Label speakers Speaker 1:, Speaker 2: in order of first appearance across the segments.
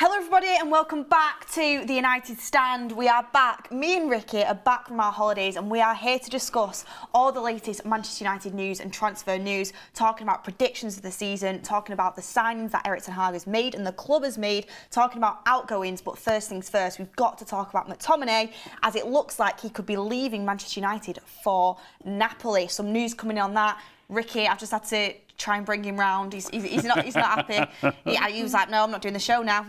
Speaker 1: Hello everybody and welcome back to the United Stand. We are back, me and Ricky are back from our holidays and we are here to discuss all the latest Manchester United news and transfer news, talking about predictions of the season, talking about the signings that Erik ten Hag has made and the club has made, talking about outgoings, but first things first, we've got to talk about McTominay as it looks like he could be leaving Manchester United for Napoli. Some news coming on that. Ricky, I've just had to try and bring him round. He's not happy. He was like, no, I'm not doing the show now.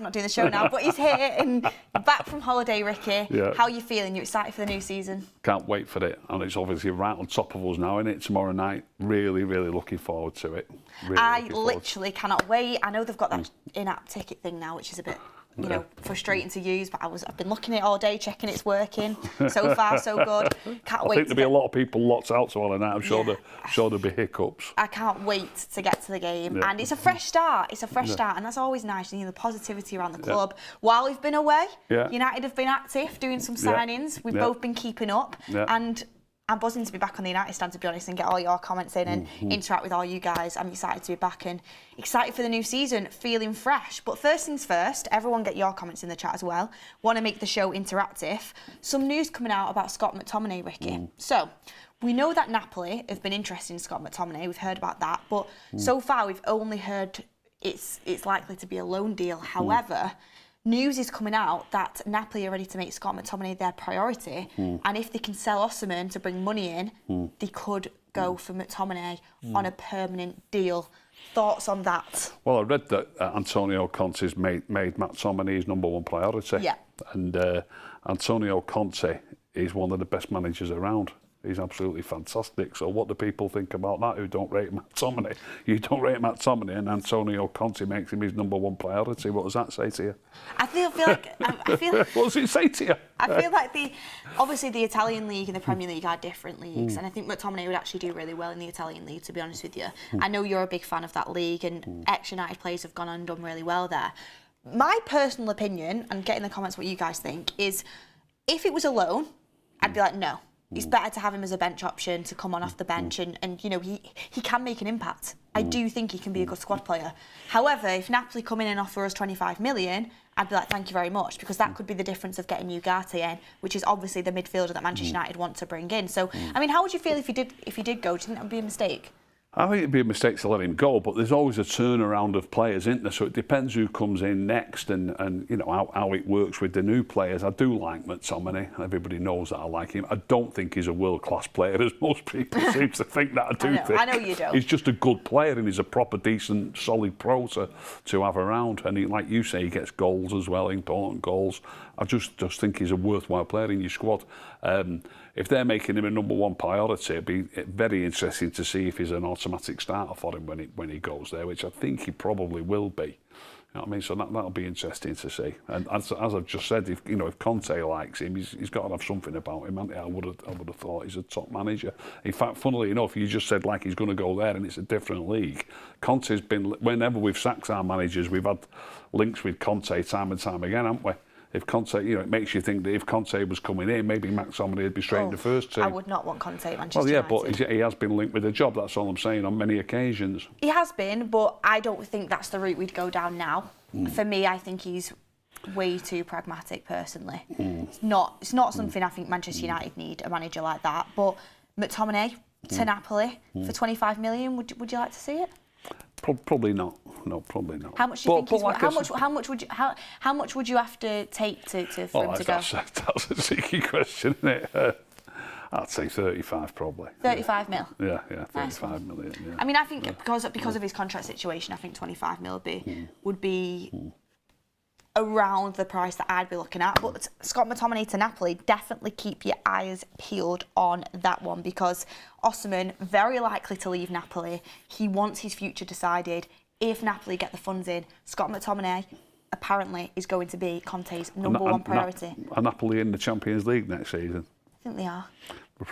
Speaker 1: But he's here and back from holiday, Ricky. Yeah. How are you feeling? You excited for the new season?
Speaker 2: Can't wait for it. And it's obviously right on top of us now, isn't it? Tomorrow night. Really, really looking forward to it. Really
Speaker 1: I literally cannot wait. I know they've got that in-app ticket thing now, which is a bit frustrating to use, but I've been looking at it all day, checking it's working. So far, so good. Can't wait.
Speaker 2: I think there'll be a lot of people locked out tomorrow night. I'm sure there'll be hiccups.
Speaker 1: I can't wait to get to the game, and it's a fresh start. It's a fresh start, and that's always nice. You know, the positivity around the club. While we've been away, United have been active, doing some signings. We've both been keeping up, and I'm buzzing to be back on the United Stand, to be honest, and get all your comments in and interact with all you guys. I'm excited to be back and excited for the new season, feeling fresh. But first things first, everyone get your comments in the chat as well. Want to make the show interactive. Some news coming out about Scott McTominay, Ricky. So, we know that Napoli have been interested in Scott McTominay. We've heard about that. But so far, we've only heard it's likely to be a loan deal. However, news is coming out that Napoli are ready to make Scott McTominay their priority, and if they can sell Osimhen to bring money in, they could go for McTominay on a permanent deal. Thoughts on that?
Speaker 2: Well, I read that Antonio Conte's made McTominay his #1 priority.
Speaker 1: Yeah.
Speaker 2: And Antonio Conte is one of the best managers around. He's absolutely fantastic. So what do people think about that who don't rate McTominay? You don't rate McTominay and Antonio Conte makes him his #1 priority. What does that say to you?
Speaker 1: I feel like...
Speaker 2: What does it say to you?
Speaker 1: I feel like obviously the Italian League and the Premier League are different leagues, and I think McTominay would actually do really well in the Italian League, to be honest with you. I know you're a big fan of that league, and ex-United players have gone on and done really well there. My personal opinion, and get in the comments what you guys think, is if it was a loan, I'd be like, no. It's better to have him as a bench option, to come on off the bench, and you know, he can make an impact. I do think he can be a good squad player. However, if Napoli come in and offer us 25 million, I'd be like, thank you very much, because that could be the difference of getting Ugarte in, which is obviously the midfielder that Manchester United want to bring in. So, I mean, how would you feel if he did go? Do you think that would be a mistake?
Speaker 2: I think it'd be a mistake to let him go, but there's always a turnaround of players, isn't there? So it depends who comes in next and you know how it works with the new players. I do like McTominay. Everybody knows that I like him. I don't think he's a world-class player, as most people seem to think that. I know you do. He's just a good player, and he's a proper, decent, solid pro to have around. And he, like you say, he gets goals as well, important goals. I just think he's a worthwhile player in your squad. If they're making him a #1 priority, it'd be very interesting to see if he's an automatic starter for him when he goes there, which I think he probably will be. You know what I mean? So that'll be interesting to see. And as I've just said, if Conte likes him, he's got to have something about him, hasn't he? I would have thought he's a top manager. In fact, funnily enough, you just said like he's going to go there, and it's a different league. Conte's been, whenever we've sacked our managers, we've had links with Conte time and time again, haven't we? If Conte, it makes you think that if Conte was coming in, maybe McTominay would be straight in the first team.
Speaker 1: I would not want Conte at Manchester United.
Speaker 2: Well, yeah, but he has been linked with a job, that's all I'm saying, on many occasions.
Speaker 1: He has been, but I don't think that's the route we'd go down now. For me, I think he's way too pragmatic, personally. It's not something I think Manchester United need, a manager like that. But McTominay to Napoli for 25 million, would you like to see it?
Speaker 2: Probably not. No, probably not.
Speaker 1: How much do you think? How much would you have to take for him to go?
Speaker 2: That's a tricky question, isn't it? I'd say 35 probably.
Speaker 1: 35 mil.
Speaker 2: Yeah, 35 million. Yeah.
Speaker 1: I mean, I think because of his contract situation, I think 25 mil would be around the price that I'd be looking at. But Scott McTominay to Napoli, definitely keep your eyes peeled on that one, because Osimhen, very likely to leave Napoli. He wants his future decided. If Napoli get the funds in, Scott McTominay apparently is going to be Conte's #1 priority.
Speaker 2: Are Napoli in the Champions League next season?
Speaker 1: I think they are.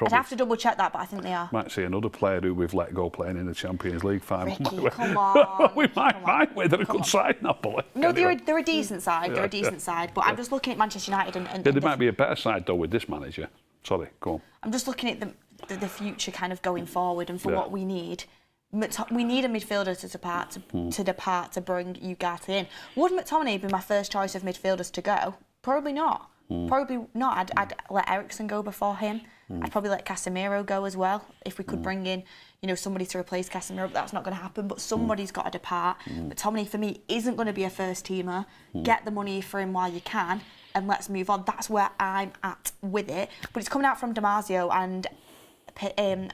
Speaker 1: I'd have to double check that, but I think they are.
Speaker 2: Might see another player who we've let go playing in the Champions League final.
Speaker 1: Ricky, come on.
Speaker 2: We might. They're a good side, Napoli.
Speaker 1: No, anyway. they're a decent side. They're a decent side. But I'm just looking at Manchester United and
Speaker 2: they might be a better side though with this manager. Sorry, go on.
Speaker 1: I'm just looking at the future kind of going forward, and for what we need. We need a midfielder to depart to bring Ugarte in. Would McTominay be my first choice of midfielders to go? Probably not. Probably not. I'd let Eriksen go before him. I'd probably let Casemiro go as well if we could bring in, somebody to replace Casemiro. But that's not going to happen. But somebody's got to depart. McTominay for me isn't going to be a first teamer. Get the money for him while you can, and let's move on. That's where I'm at with it. But it's coming out from Damasio and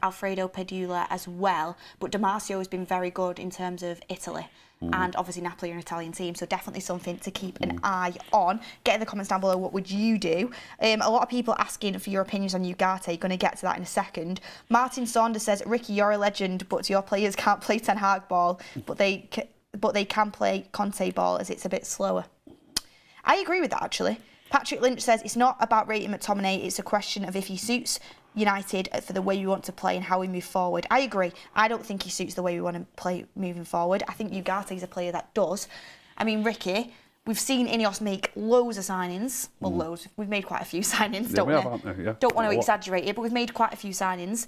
Speaker 1: Alfredo Pedula as well, but Damasio has been very good in terms of Italy, and obviously Napoli are an Italian team, so definitely something to keep an eye on. Get in the comments down below, what would you do? A lot of people asking for your opinions on Ugarte. Going to get to that in a second. Martin Saunders says, Ricky, you're a legend, but your players can't play Ten Hag ball, but they can play Conte ball as it's a bit slower. I agree with that, actually. Patrick Lynch says, it's not about rating McTominay, it's a question of if he suits United for the way we want to play and how we move forward. I agree. I don't think he suits the way we want to play moving forward. I think Ugarte is a player that does. I mean, Ricky, we've seen INEOS make loads of signings. Well, loads. We've made quite a few signings, don't we? Don't want to exaggerate it, but we've made quite a few signings.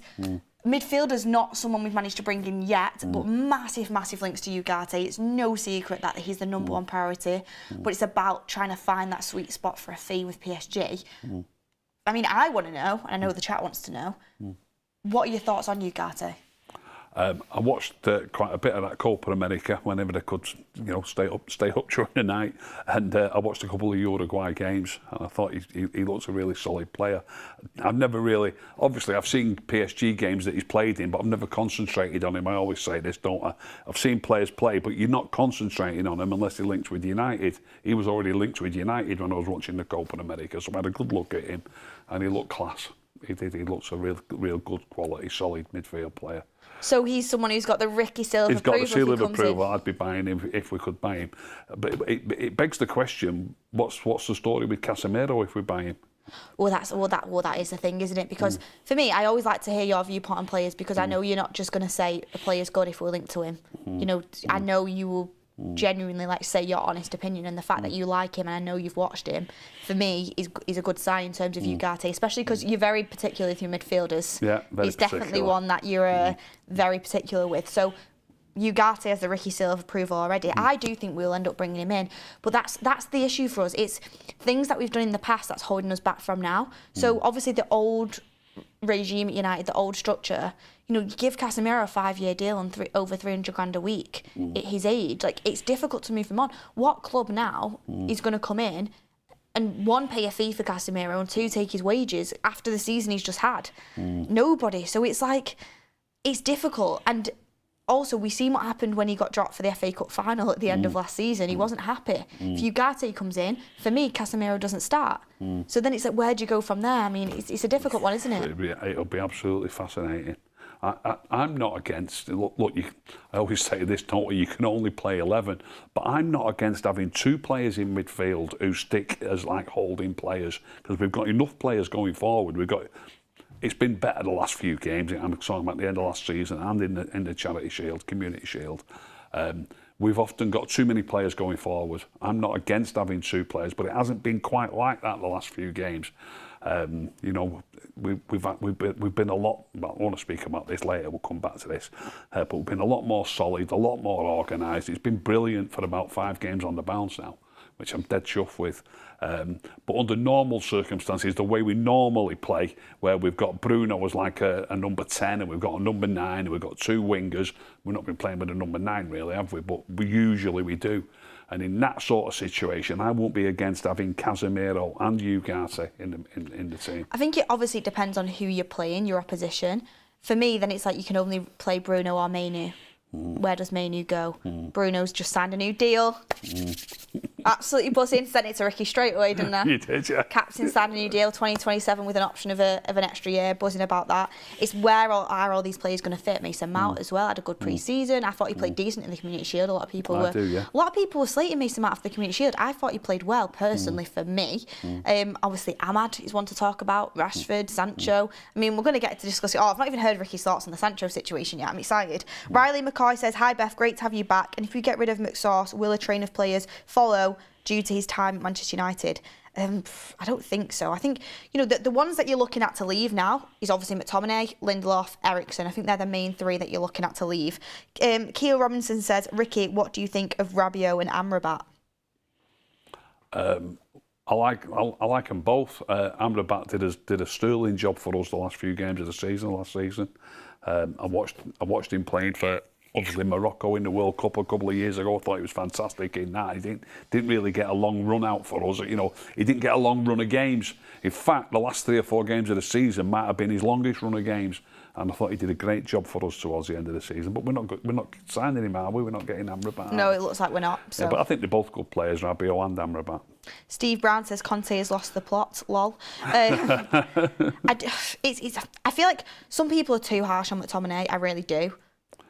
Speaker 1: Midfielder's not someone we've managed to bring in yet, but massive, massive links to Ugarte. It's no secret that he's the number one priority, but it's about trying to find that sweet spot for a fee with PSG. I mean, I want to know, and I know the chat wants to know, what are your thoughts on Ugarte?
Speaker 2: I watched quite a bit of that Copa America whenever they could, stay up during the night, and I watched a couple of Uruguay games, and I thought he looks a really solid player. I've never really, obviously, I've seen PSG games that he's played in, but I've never concentrated on him. I always say this, don't I? I've seen players play, but you're not concentrating on him unless they're linked with United. He was already linked with United when I was watching the Copa America, so I had a good look at him, and he looked class. He did. He looks a real good quality, solid midfield player.
Speaker 1: So he's someone who's got the Ricky seal of approval.
Speaker 2: He's got the seal of approval. I'd be buying him if we could buy him. But it begs the question: what's the story with Casemiro if we buy him?
Speaker 1: Well, that is the thing, isn't it? Because for me, I always like to hear your viewpoint on players, because I know you're not just going to say a player's good if we're linked to him. I know you will genuinely say your honest opinion, and the fact that you like him and I know you've watched him, for me is a good sign in terms of Ugarte, especially because you're very particular with your midfielders.
Speaker 2: Yeah, very
Speaker 1: He's definitely one that you're very particular with. So Ugarte has the Ricky seal of approval already. I do think we'll end up bringing him in, but that's the issue for us. It's things that we've done in the past that's holding us back from now. So obviously the old regime at United, the old structure, you give Casemiro a 5-year deal on over 300 grand a week at his age. It's difficult to move him on. What club now is going to come in and, one, pay a fee for Casemiro, and 2, take his wages after the season he's just had? Nobody. So it's difficult. And also, we've seen what happened when he got dropped for the FA Cup final at the end of last season. He wasn't happy. If Ugarte comes in, for me, Casemiro doesn't start. So then it's where do you go from there? I mean, it's a difficult one, isn't it?
Speaker 2: It'll be absolutely fascinating. I'm not against, look, I always say this, don't we? You can only play 11, but I'm not against having 2 players in midfield who stick as holding players, because we've got enough players going forward. It's been better the last few games. I'm talking about the end of last season and in the Charity Shield, Community Shield. We've often got too many players going forward. I'm not against having 2 players, but it hasn't been quite like that the last few games. We've been a lot. Well, I want to speak about this later. We'll come back to this, but we've been a lot more solid, a lot more organised. It's been brilliant for about 5 games on the bounce now, which I'm dead chuffed with. But under normal circumstances, the way we normally play, where we've got Bruno as a number 10, and we've got a number 9, and we've got 2 wingers. We've not been playing with a number 9 really, have we? But usually we do. And in that sort of situation, I won't be against having Casemiro and Ugarte in the team.
Speaker 1: I think it obviously depends on who you're playing, your opposition. For me, then it's you can only play Bruno or Mainu. Where does Mainu go? Bruno's just signed a new deal. Absolutely buzzing. Sent it to Ricky straight away, didn't I?
Speaker 2: You did, yeah.
Speaker 1: Captain signed a new deal, 2027, with an option of an extra year. Buzzing about that. It's where are all these players going to fit? Mason Mount as well had a good pre-season. I thought he played decent in the Community Shield. A lot of people were slating Mason Mount for the Community Shield. I thought he played well personally for me. Obviously, Ahmad is one to talk about. Rashford, Sancho. I mean, we're going to get to discuss it. I've not even heard Ricky's thoughts on the Sancho situation yet. I'm excited. Riley McCoy says, "Hi Beth, great to have you back. And if we get rid of McSauce, will a train of players follow due to his time at Manchester United?" I don't think so. I think, you know, the ones that you're looking at to leave now is obviously McTominay, Lindelof, Eriksen. I think they're the main three that you're looking at to leave. Keel Robinson says, Ricky, what do you think of Rabiot and Amrabat?
Speaker 2: I like them both. Amrabat did a sterling job for us the last few games of the season. Last season, I watched him playing for obviously Morocco in the World Cup a couple of years ago. I thought he was fantastic in that. He didn't really get a long run out for us. You know, he didn't get a long run of games. In fact, the last 3 or 4 games of the season might have been his longest run of games. And I thought he did a great job for us towards the end of the season. But we're not signing him, are we? We're not getting Amrabat.
Speaker 1: No, it looks like we're not. So.
Speaker 2: Yeah, but I think they're both good players, Rabiot and Amrabat.
Speaker 1: Steve Brown says Conte has lost the plot. Lol. I feel like some people are too harsh on McTominay. I really do.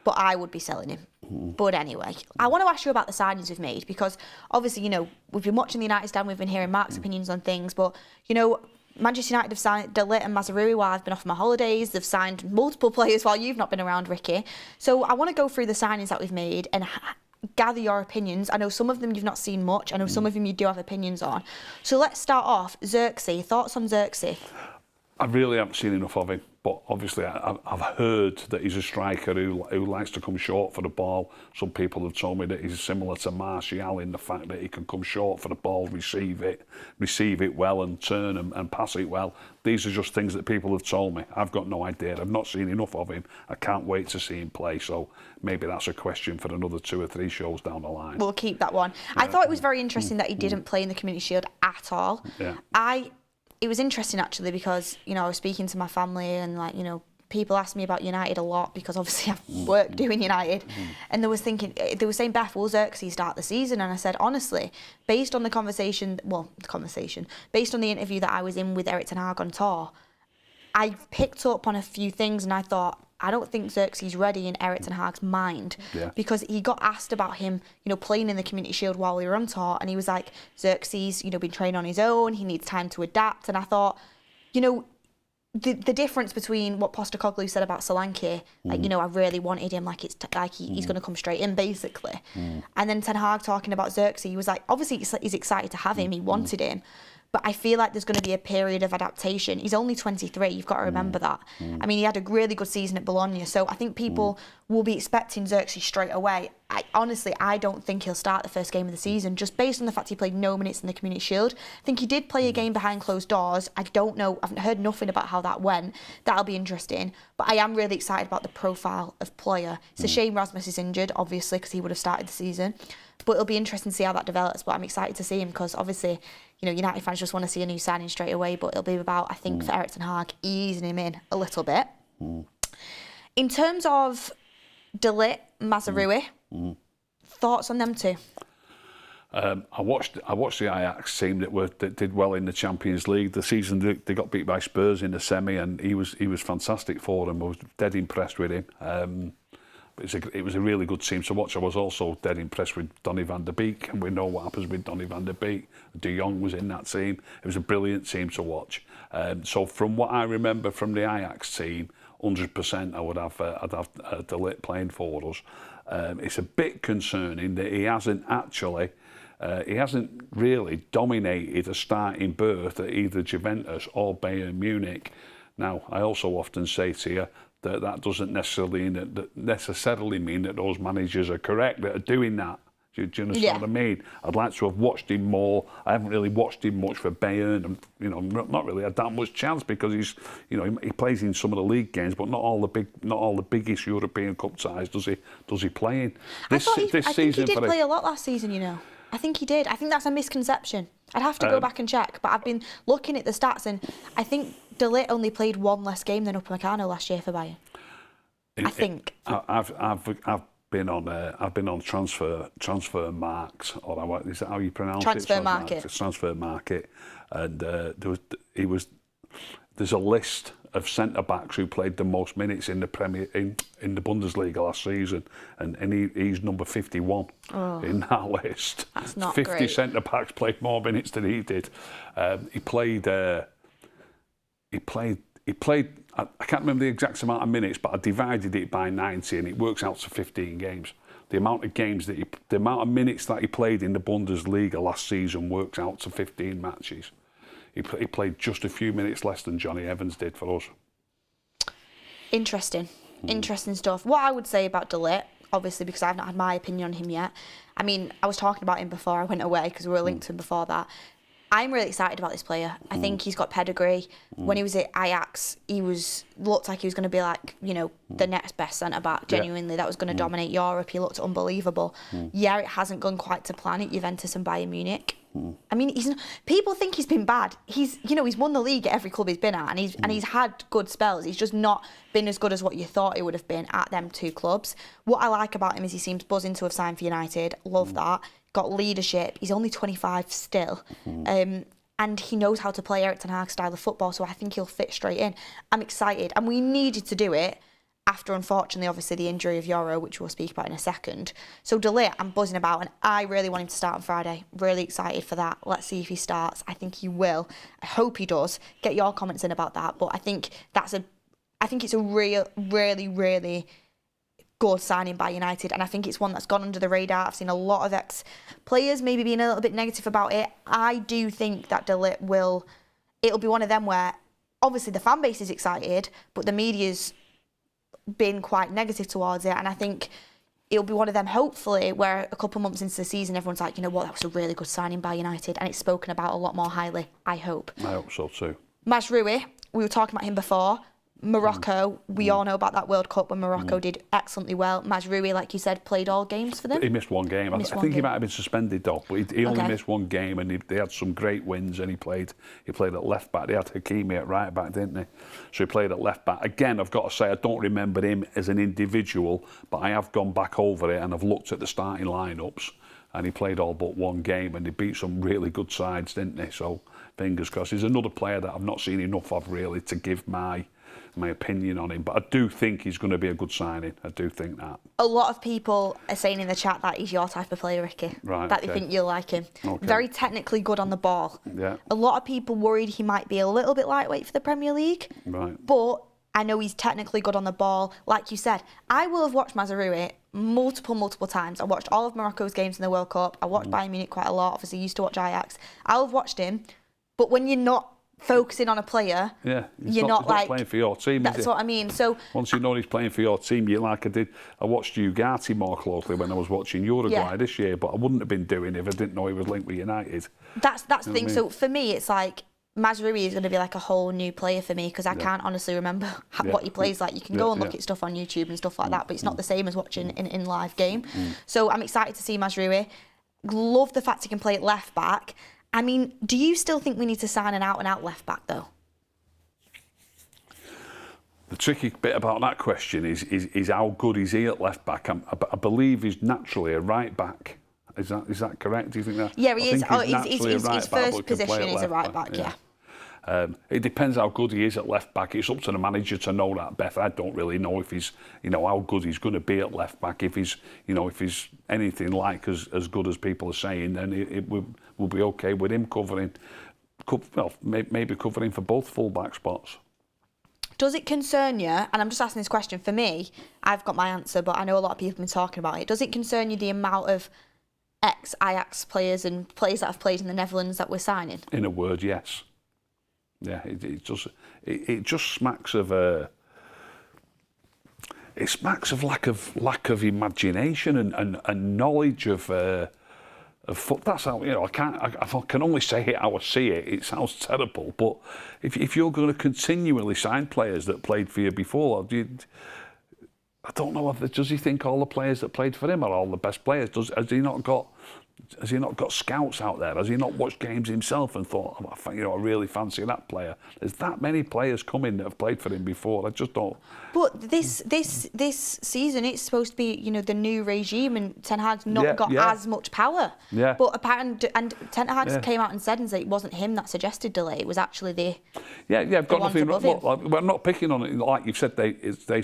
Speaker 1: But I would be selling him. But anyway, I want to ask you about the signings we've made, because obviously, you know, we've been watching the United stand, we've been hearing Mark's opinions on things, but, you know, Manchester United have signed De Ligt and Mazraoui while I've been off my holidays. They've signed multiple players while you've not been around, Ricky. So I want to go through the signings that we've made and gather your opinions. I know some of them you've not seen much. I know some of them you do have opinions on. So let's start off. Xerxes. Thoughts on Xerxes?
Speaker 2: I really haven't seen enough of him, but obviously I've heard that he's a striker who likes to come short for the ball. Some people have told me that he's similar to Martial in the fact that he can come short for the ball, receive it well and turn and pass it well. These are just things that people have told me. I've got no idea. I've not seen enough of him. I can't wait to see him play, so maybe that's a question for another 2 or 3 shows down the line.
Speaker 1: We'll keep that one. I thought it was very interesting that he didn't play in the Community Shield at all.
Speaker 2: Yeah.
Speaker 1: It was interesting actually because, you know, I was speaking to my family and, like, you know, people ask me about United a lot because obviously I've worked doing United, and they were saying, Beth, will Xerxes start the season? And I said, honestly, based on based on the interview that I was in with Erik ten Hag on tour, I picked up on a few things and I thought, I don't think Xerxes is ready in Erik ten Hag's mind, because he got asked about him, you know, playing in the Community Shield while we were on tour, and he was like, Xerxes, you know, been training on his own, he needs time to adapt. And I thought, you know, the difference between what Postecoglou said about Solanke, like, you know, I really wanted him, like it's like he's going to come straight in basically, and then Ten Hag talking about Xerxes, he was like, obviously he's excited to have him, he wanted him. But I feel like there's going to be a period of adaptation. He's only 23, you've got to remember that. I mean, he had a really good season at Bologna, so I think people will be expecting Xerxes straight away. I don't think he'll start the first game of the season, just based on the fact he played no minutes in the Community Shield. I think he did play a game behind closed doors. I don't know, I haven't heard nothing about how that went. That'll be interesting. But I am really excited about the profile of player. It's a shame Rasmus is injured, obviously, because he would have started the season. But it'll be interesting to see how that develops. But I'm excited to see him because obviously, you know, United fans just want to see a new signing straight away. But it'll be about, I think, for Erik ten Hag, easing him in a little bit. In terms of De Ligt, Mazraoui, thoughts on them two?
Speaker 2: I watched the Ajax team that did well in the Champions League. The season they got beat by Spurs in the semi, and he was fantastic for them. I was dead impressed with him. It was a really good team to watch. I was also dead impressed with Donny van der Beek, and we know what happens with Donny van der Beek. De Jong was in that team. It was a brilliant team to watch. So from what I remember from the Ajax team, 100% I'd have De Ligt playing for us. It's a bit concerning that he hasn't really dominated a starting berth at either Juventus or Bayern Munich. Now, I also often say to you that doesn't necessarily mean that those managers are correct that are doing that. Do you understand what I mean? I'd like to have watched him more. I haven't really watched him much for Bayern, and you know, not really had that much chance because he's, you know, he plays in some of the league games, but not all the biggest European Cup ties does he play in.
Speaker 1: I think he did play a lot last season. You know, I think he did. I think that's a misconception. I'd have to go back and check, but I've been looking at the stats, and I think De Ligt only played 1 less game than Upamecano last year for Bayern. I think.
Speaker 2: I've been on transfer marks, or is that how you pronounce it?
Speaker 1: Transfer market.
Speaker 2: It's transfer market, and there's a list of centre backs who played the most minutes in the in the Bundesliga last season, and he's number 51 in that list.
Speaker 1: That's not
Speaker 2: 50
Speaker 1: great.
Speaker 2: centre backs played more minutes than he did. He played. I can't remember the exact amount of minutes, but I divided it by 90, and it works out to 15 games. the amount of games that the amount of minutes that he played in the Bundesliga last season works out to 15 matches. He played just a few minutes less than Johnny Evans did for us.
Speaker 1: Interesting. Interesting stuff. What I would say about De Ligt, obviously because I've not had my opinion on him yet. I mean, I was talking about him before I went away because we were linked to him before that. I'm really excited about this player. I think he's got pedigree. When he was at Ajax, looked like he was going to be like, you know, the next best centre-back, genuinely, that was going to dominate Europe. He looked unbelievable. Yeah, it hasn't gone quite to plan at Juventus and Bayern Munich. I mean, people think he's been bad. He's won the league at every club he's been at, and he's had good spells. He's just not been as good as what you thought he would have been at them two clubs. What I like about him is he seems buzzing to have signed for United. Love that. Got leadership. He's only 25 still. And he knows how to play Erik ten Hag's style of football, so I think he'll fit straight in. I'm excited. And we needed to do it after, unfortunately, obviously, the injury of Yoro, which we'll speak about in a second. So De Ligt, I'm buzzing about, and I really want him to start on Friday. Really excited for that. Let's see if he starts. I think he will. I hope he does. Get your comments in about that. But I think it's a really good signing by United, and I think it's one that's gone under the radar. I've seen a lot of ex-players maybe being a little bit negative about it. I do think that De Ligt it'll be one of them where obviously the fan base is excited, but the media's been quite negative towards it, and I think it'll be one of them, hopefully, where a couple months into the season everyone's like, you know what, that was a really good signing by United, and it's spoken about a lot more highly. I hope so too. Mazraoui, we were talking about him before. Morocco, we all know about that World Cup when Morocco did excellently well. Mazraoui, like you said, played all games for them.
Speaker 2: He missed one game. I think he might have been suspended though, but he only missed one game, and they had some great wins, and he played at left back. They had Hakimi at right back, didn't they? So he played at left back. Again, I've got to say, I don't remember him as an individual, but I have gone back over it and I've looked at the starting lineups, and he played all but one game, and they beat some really good sides, didn't they? So fingers crossed. He's another player that I've not seen enough of really to give my opinion on him, but I do think he's going to be a good signing. I do think that. A lot of people are saying in the chat that he's your type of player, Ricky. Right. That they think you'll like him. Okay. Very technically good on the ball. Yeah. A lot of people worried he might be a little bit lightweight for the Premier League. Right. But I know he's technically good on the ball. Like you said, I will have watched Mazraoui multiple times. I watched all of Morocco's games in the World Cup. I watched Bayern Munich quite a lot. Obviously, used to watch Ajax. I'll have watched him, but when you're not focusing on a player, you're not playing for your team. That's what I mean. So once you know he's playing for your team, you like I watched Ugarte more closely when I was watching Uruguay this year, but I wouldn't have been doing it if I didn't know he was linked with United. That's the thing. I mean? So for me, it's like Mazraoui is going to be like a whole new player for me because I can't honestly remember what he plays like. You can go and look at stuff on YouTube and stuff like that, but it's not the same as watching in live game. So I'm excited to see Mazraoui. Love the fact he can play at left back. I mean, do you still think we need to sign an out-and-out left-back, though? The tricky bit about that question is how good is he at left-back? I believe he's naturally a right-back. Is that correct? Do you think that? Yeah, he is. His first position is a right-back, yeah. It depends how good he is at left back. It's up to the manager to know that, Beth. I don't really know if he's, how good he's going to be at left back. If he's anything like as good as people are saying, then it will be okay with him covering, maybe covering for both full-back spots. Does it concern you, and I'm just asking this question, for me, I've got my answer, but I know a lot of people have been talking about it. Does it concern you the amount of ex-Ajax players and players that have played in the Netherlands that we're signing? In a word, yes. Yeah, it just smacks of it smacks of lack of imagination and knowledge of foot. That's how I can only say it how I see it. It sounds terrible, but if you're going to continually sign players that played for you before, I don't know. Does he think all the players that played for him are all the best players? Has he not got scouts out there? Has he not watched games himself and thought, I really fancy that player? There's that many players coming that have played for him before. I just don't. But this season, it's supposed to be the new regime, and Ten Hag's not got as much power. Yeah. But apparently, and Ten Hag came out and said it wasn't him that suggested De Ligt. It was actually the I've got nothing. We're not picking on it. Like you've said, they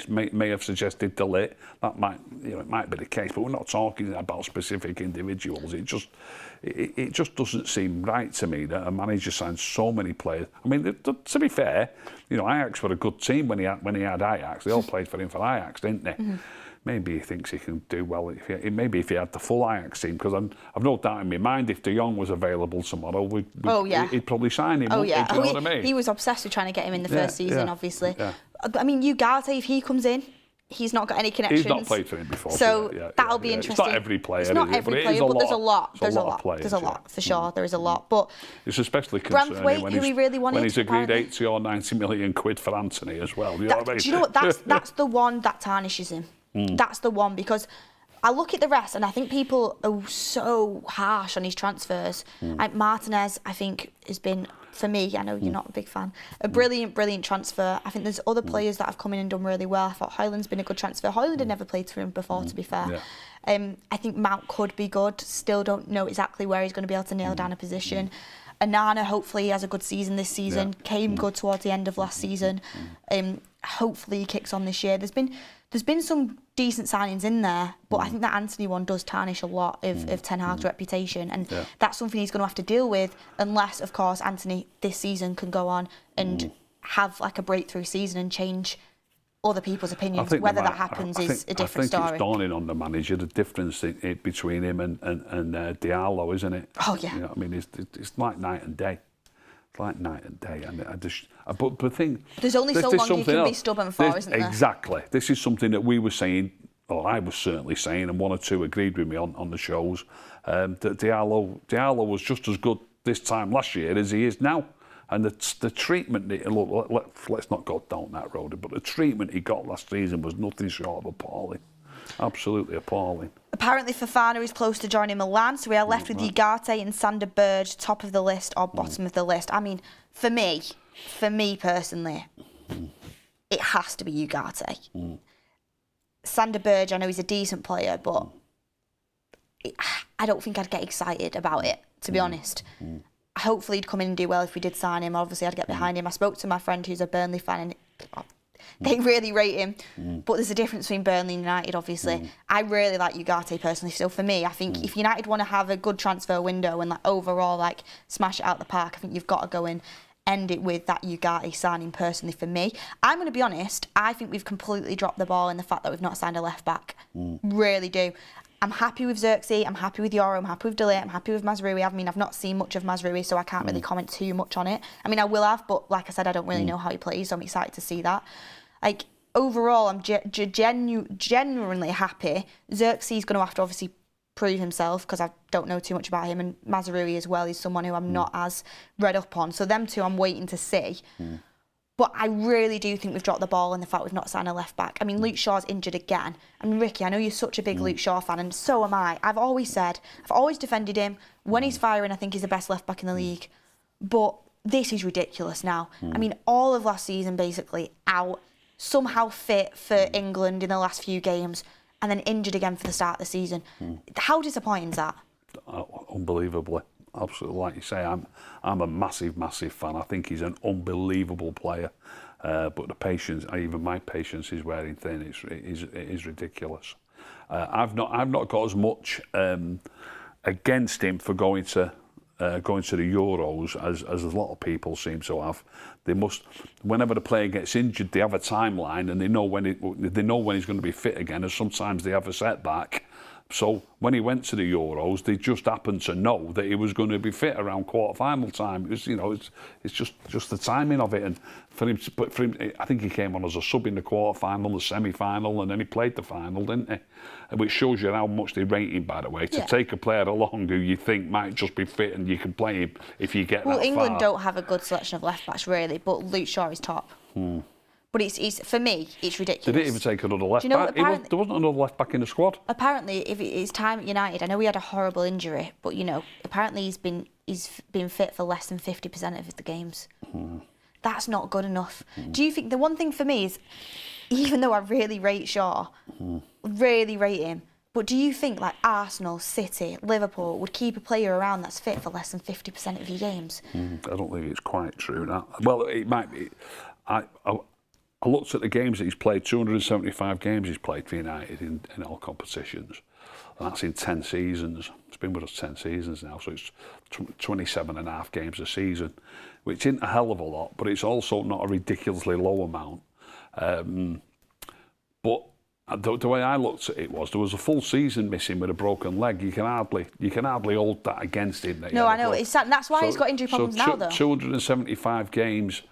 Speaker 2: may have suggested De Ligt. That might it might be the case, but we're not talking about specific individuals. It just doesn't seem right to me that a manager signs so many players. I mean, to be fair, Ajax were a good team when he had Ajax. They all played for him for Ajax, didn't they? Mm-hmm. maybe he thinks he can do well. Maybe if he had the full Ajax team, because I've no doubt in my mind if De Jong was available tomorrow, he'd probably sign him. Do you know what I mean?
Speaker 1: He was obsessed with trying to get him in the first season, obviously. Yeah. I mean, Ugarte, if he comes in, he's not got any connections.
Speaker 2: He's not played for him before.
Speaker 1: So that'll be interesting.
Speaker 2: It's not every player.
Speaker 1: It's not every player, but there's a lot. There's a lot, for sure. There is a lot. But
Speaker 2: it's especially concerning when he's agreed
Speaker 1: apparently
Speaker 2: 80 or 90 million quid for Anthony as well. You know what I mean?
Speaker 1: Do you know what? That's the one that tarnishes him. That's the one, because I look at the rest and I think people are so harsh on his transfers. Like Martinez, I think, has been, for me, I know you're not a big fan, a brilliant transfer. I think there's other players that have come in and done really well. I thought Højlund's been a good transfer. Højlund had never played for him before, to be fair. I think Mount could be good. Still don't know exactly where he's going to be able to nail down a position. Anana, hopefully he has a good season this season. Came good towards the end of last season. Hopefully he kicks on this year. There's been some decent signings in there, but I think that Anthony one does tarnish a lot of Ten Hag's reputation, and that's something he's going to have to deal with, unless, of course, Anthony this season can go on and have like a breakthrough season and change other people's opinions. Whether that happens is a different story.
Speaker 2: I think it's dawning on the manager the difference between him and Diallo, isn't it?
Speaker 1: Oh yeah.
Speaker 2: You know what I mean? It's like night and day. It's like night and day, and but the thing.
Speaker 1: There's only so long you can be stubborn for, isn't there?
Speaker 2: Exactly. This is something that we were saying, or I was certainly saying, and one or two agreed with me on the shows. That Diallo was just as good this time last year as he is now, and the treatment. Let's not go down that road, but the treatment he got last season was nothing short of appalling. Absolutely appalling. Apparently
Speaker 1: Fofana is close to joining Milan, so we are left with Ugarte and Sander Berge, top of the list or bottom of the list. I mean, for me personally, it has to be Ugarte. Sander Berge, I know he's a decent player, but I don't think I'd get excited about it, to be honest. Hopefully he'd come in and do well if we did sign him. Obviously I'd get behind him. I spoke to my friend who's a Burnley fan, and they really rate him, but there's a difference between Burnley and United, obviously. I really like Ugarte personally, so for me, I think if United want to have a good transfer window and like overall like smash it out the park, I think you've got to go and end it with that Ugarte signing personally for me. I'm going to be honest, I think we've completely dropped the ball in the fact that we've not signed a left back. Really do. I'm happy with Xerxes, I'm happy with Yoro, I'm happy with Delay, I'm happy with Mazraoui. I mean, I've not seen much of Mazraoui, so I can't really comment too much on it. I mean, I will have, but like I said, I don't really know how he plays, so I'm excited to see that. Like, overall, I'm genuinely happy. Xerxes is going to have to obviously prove himself, because I don't know too much about him, and Mazraoui as well is someone who I'm not as read up on. So them two I'm waiting to see. But I really do think we've dropped the ball in the fact we've not signed a left back. I mean, Luke Shaw's injured again. I mean, Ricky, I know you're such a big Luke Shaw fan, and so am I. I've always defended him. When he's firing, I think he's the best left back in the league. But this is ridiculous now. I mean, all of last season basically out, somehow fit for England in the last few games, and then injured again for the start of the season. How disappointing is that?
Speaker 2: Unbelievably. Absolutely, like you say, I'm a massive fan. I think he's an unbelievable player, but the patience, even my patience, is wearing thin. It is ridiculous. I've not got as much against him for going to the Euros as a lot of people seem to have. They must, whenever the player gets injured, they have a timeline and they know when he's going to be fit again. And sometimes they have a setback. So when he went to the Euros, they just happened to know that he was going to be fit around quarter-final time. It's just the timing of it. And for him, I think he came on as a sub in the quarter-final, the semi-final, and then he played the final, didn't he? Which shows you how much they rate him, by the way. To take a player along who you think might just be fit and you can play him if you get that far.
Speaker 1: Well, England don't have a good selection of left-backs, really, but Luke Shaw is top. But it's for me, it's ridiculous.
Speaker 2: They didn't even take another left back. There wasn't another left back in the squad.
Speaker 1: Apparently, if it's time at United, I know he had a horrible injury, but apparently he's been fit for less than 50% of the games. That's not good enough. Do you think the one thing for me is, even though I really rate Shaw, really rate him, but do you think like Arsenal, City, Liverpool would keep a player around that's fit for less than 50% of your games?
Speaker 2: I don't think it's quite true. That well, it might be. I looked at the games that he's played, 275 games he's played for United in all competitions. And that's in 10 seasons. It's been with us 10 seasons now, so it's 27 and a half games a season, which isn't a hell of a lot, but it's also not a ridiculously low amount. But The way I looked at it was there was a full season missing with a broken leg. You can hardly hold that against him.
Speaker 1: No, I know. That's why he's got injury problems now, though.
Speaker 2: 275 games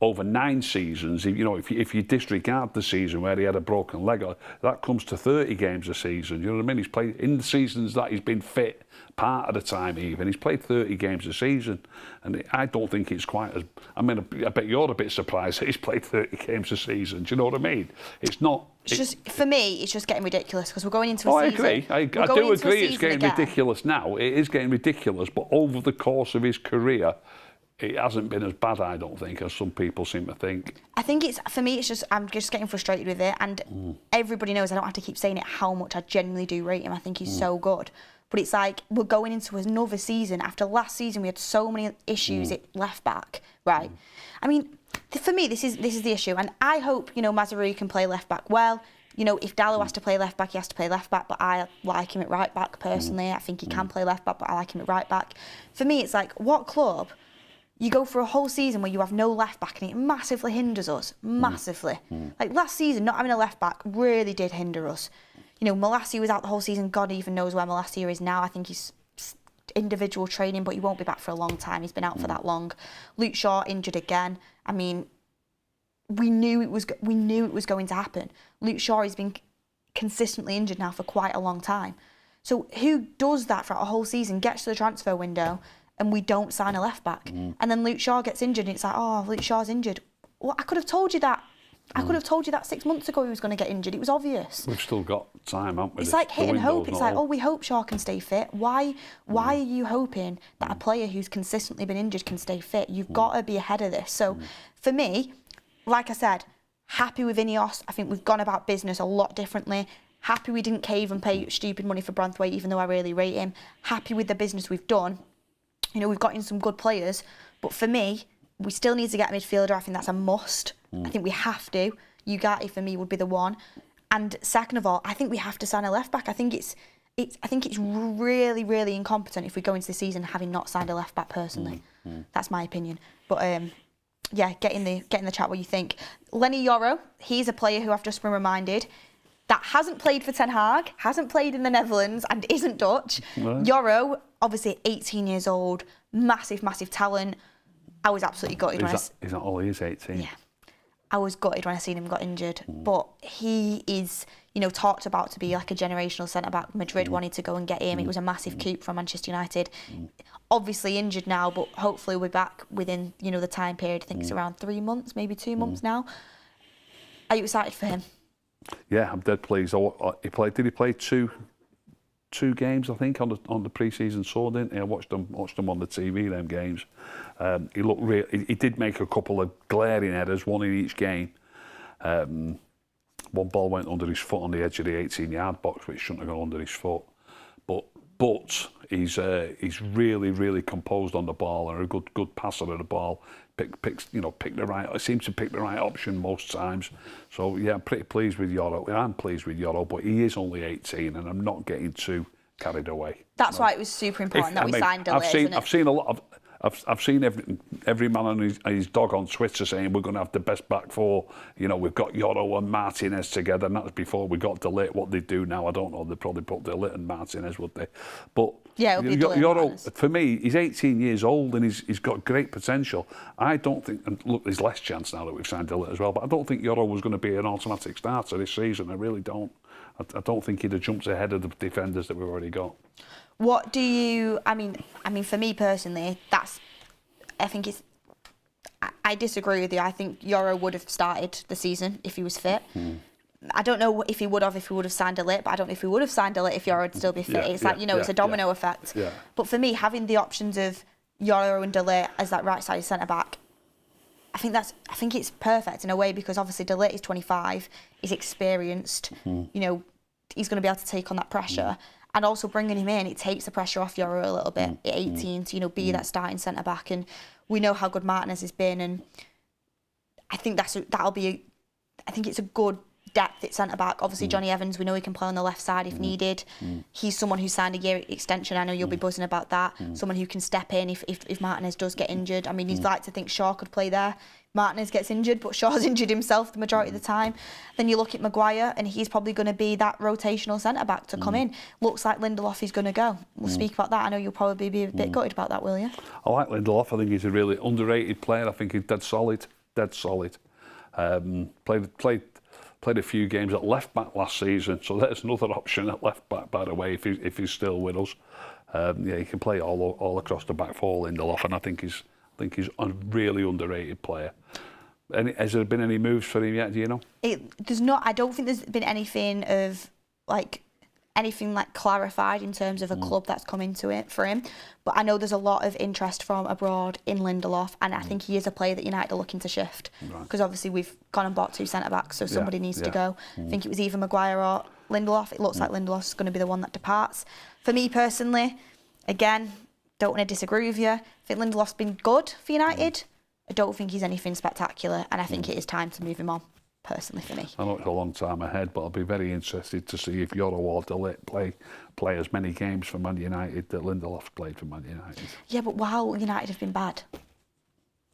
Speaker 2: over 9 seasons. If you disregard the season where he had a broken leg, that comes to 30 games a season. You know what I mean? He's played in the seasons that he's been fit. Part of the time, even he's played 30 games a season, and I don't think it's quite as. I mean, I bet you're a bit surprised that he's played 30 games a season. Do you know what I mean? It's not.
Speaker 1: It's just for me. It's just getting ridiculous because we're going into a season.
Speaker 2: I agree. I do agree. It's getting ridiculous now. It is getting ridiculous, but over the course of his career, it hasn't been as bad, I don't think, as some people seem to think.
Speaker 1: I think for me, it's just I'm just getting frustrated with it, and everybody knows I don't have to keep saying it how much I genuinely do rate him. I think he's so good. But it's like we're going into another season. After last season, we had so many issues at left back, right? I mean, for me, this is the issue, and I hope Mazzarri can play left back well. If Dalot has to play left back, he has to play left back. But I like him at right back personally. I think he can play left back, but I like him at right back. For me, it's like what club? You go for a whole season where you have no left back, and it massively hinders us. Massively. Like last season, not having a left back really did hinder us. Malassi was out the whole season. God even knows where Malassi is now. I think he's individual training, but he won't be back for a long time. He's been out for that long. Luke Shaw injured again. I mean, we knew it was going to happen. Luke Shaw has been consistently injured now for quite a long time. So who does that for a whole season? Gets to the transfer window, and we don't sign a left back, and then Luke Shaw gets injured, and it's like, oh, Luke Shaw's injured. Well, I could have told you that. I could have told you that 6 months ago he was going to get injured. It was obvious.
Speaker 2: We've still got time, haven't we?
Speaker 1: It's like hit and hope. It's like, oh, we hope Shaw can stay fit. Why are you hoping that a player who's consistently been injured can stay fit? You've got to be ahead of this. So, for me, like I said, happy with INEOS. I think we've gone about business a lot differently. Happy we didn't cave and pay stupid money for Branthwaite, even though I really rate him. Happy with the business we've done. We've got in some good players. But for me, we still need to get a midfielder. I think that's a must. I think we have to. Ugarte for me would be the one. And second of all, I think we have to sign a left back. I think it's really, really incompetent if we go into the season having not signed a left back personally. That's my opinion. But get in the chat what you think. Leny Yoro, he's a player who I've just been reminded that hasn't played for Ten Hag, hasn't played in the Netherlands, and isn't Dutch. Yoro, obviously 18 years old, massive, massive talent. I was absolutely gutted when
Speaker 2: Is that all he is, 18?
Speaker 1: Yeah. I was gutted when I seen him got injured. But he is, talked about to be like a generational centre-back. Madrid wanted to go and get him. It was a massive coup from Manchester United. Obviously injured now, but hopefully we'll be back within, the time period. I think it's around 3 months, maybe 2 months now. Are you excited for him?
Speaker 2: Yeah, I'm dead pleased. Did he play two games, I think, on the pre-season tour, didn't he? I watched them on the TV, them games. He looked real. He did make a couple of glaring headers, one in each game. One ball went under his foot on the edge of the 18-yard box, which shouldn't have gone under his foot. But he's really, really composed on the ball and a good passer of the ball. Seems to pick the right option most times. So yeah, I'm pretty pleased with Yoro. I'm pleased with Yoro, but he is only 18, and I'm not getting too carried away.
Speaker 1: That's why it was super important that we signed a list.
Speaker 2: I've seen a lot of. I've seen every man and his dog on Twitter saying we're going to have the best back four. We've got Yoro and Martinez together, and that was before we got De Ligt. What they do now, I don't know. They'd probably put De Ligt and Martinez, would they? But
Speaker 1: yeah,
Speaker 2: Yoro, for me, he's 18 years old and he's got great potential. I don't think, and look, there's less chance now that we've signed De Ligt as well, but I don't think Yoro was going to be an automatic starter this season. I really don't. I don't think he'd have jumped ahead of the defenders that we've already got.
Speaker 1: What do you? I mean, for me personally, I disagree with you. I think Yoro would have started the season if he was fit. I don't know if he would have signed De Ligt, but I don't know if he would have signed De Ligt if Yoro would still be fit. It's a domino effect. Yeah. But for me, having the options of Yoro and De Ligt as that right side centre back, I think it's perfect in a way, because obviously De Ligt is 25, he's experienced. He's going to be able to take on that pressure. And also bringing him in, it takes the pressure off Yoro a little bit at 18 to be that starting centre back. And we know how good Martinez has been, and I think I think it's a good depth at centre-back. Obviously, Johnny Evans, we know he can play on the left side if needed. He's someone who signed a year extension. I know you'll be buzzing about that. Someone who can step in if Martinez does get injured. I mean, he'd like to think Shaw could play there. Martinez gets injured, but Shaw's injured himself the majority of the time. Then you look at Maguire, and he's probably going to be that rotational centre-back to come in. Looks like Lindelof is going to go. We'll speak about that. I know you'll probably be a bit gutted about that, will you?
Speaker 2: I like Lindelof. I think he's a really underrated player. I think he's dead solid. Played a few games at left back last season, so there's another option at left back, by the way, if he's still with us. He can play all across the back four, Lindelof, and I think he's a really underrated player. Has there been any moves for him yet? Do you know?
Speaker 1: There's not. I don't think there's been anything clarified in terms of a club that's come into it for him. But I know there's a lot of interest from abroad in Lindelof, and I think he is a player that United are looking to shift. Because obviously we've gone and bought 2 centre-backs, so somebody needs to go. I think it was either Maguire or Lindelof. It looks like Lindelof's going to be the one that departs. For me personally, again, don't want to disagree with you. I think Lindelof's been good for United. I don't think he's anything spectacular, and I think it is time to move him on, personally, for me.
Speaker 2: I know it's a long time ahead, but I'll be very interested to see if Yoro will play as many games for Man United that Lindelof's played for Man United.
Speaker 1: Yeah, but while United have been bad,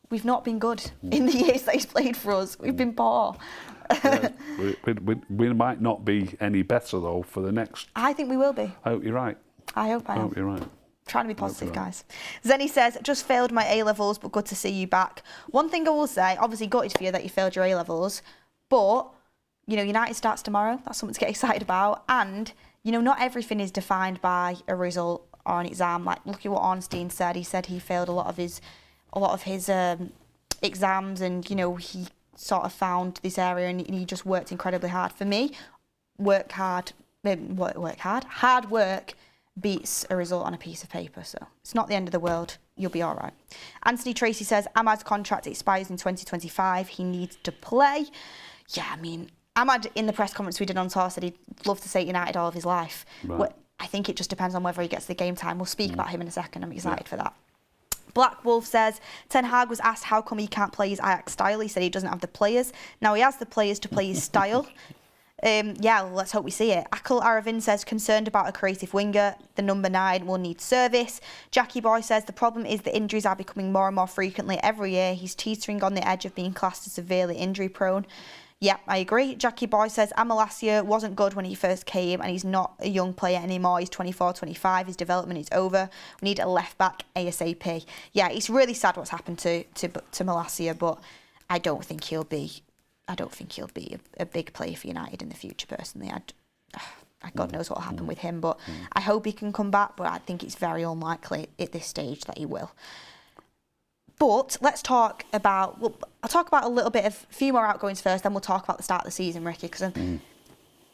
Speaker 1: we've not been good in the years that he's played for us. We've been poor.
Speaker 2: We might not be any better, though, for the next...
Speaker 1: I think we will be.
Speaker 2: I hope you're right.
Speaker 1: I hope I am.
Speaker 2: I hope you're right.
Speaker 1: Trying to be positive, guys. Zenny says, just failed my A-levels, but good to see you back. One thing I will say, obviously gutted for you that you failed your A-levels, but, United starts tomorrow. That's something to get excited about. And, not everything is defined by a result or an exam. Like, look at what Ornstein said. He said he failed a lot of his exams, and, he sort of found this area and he just worked incredibly hard. For me, hard work beats a result on a piece of paper, so it's not the end of the world. You'll be all right. Anthony Tracy says, Ahmad's contract expires in 2025. He needs to play. Yeah, I mean, Ahmad, in the press conference we did on tour, said he'd love to stay at United all of his life. Right. I think it just depends on whether he gets the game time. We'll speak about him in a second. I'm excited for that. Black Wolf says, Ten Hag was asked how come he can't play his Ajax style. He said he doesn't have the players. Now he has the players to play his style. Let's hope we see it. Akil Aravind says, concerned about a creative winger. The number 9 will need service. Jackie Boy says, the problem is the injuries are becoming more and more frequently every year. He's teetering on the edge of being classed as severely injury prone. Yeah, I agree. Jackie Boy says, Amalasia wasn't good when he first came and he's not a young player anymore. He's 24, 25. His development is over. We need a left back ASAP. Yeah, it's really sad what's happened to Malacia, but I don't think he'll be a big player for United in the future, personally. God knows what will happen with him, but I hope he can come back, but I think it's very unlikely at this stage that he will. But let's talk about, I'll talk about a few more outgoings first, then we'll talk about the start of the season, Ricky, because I'm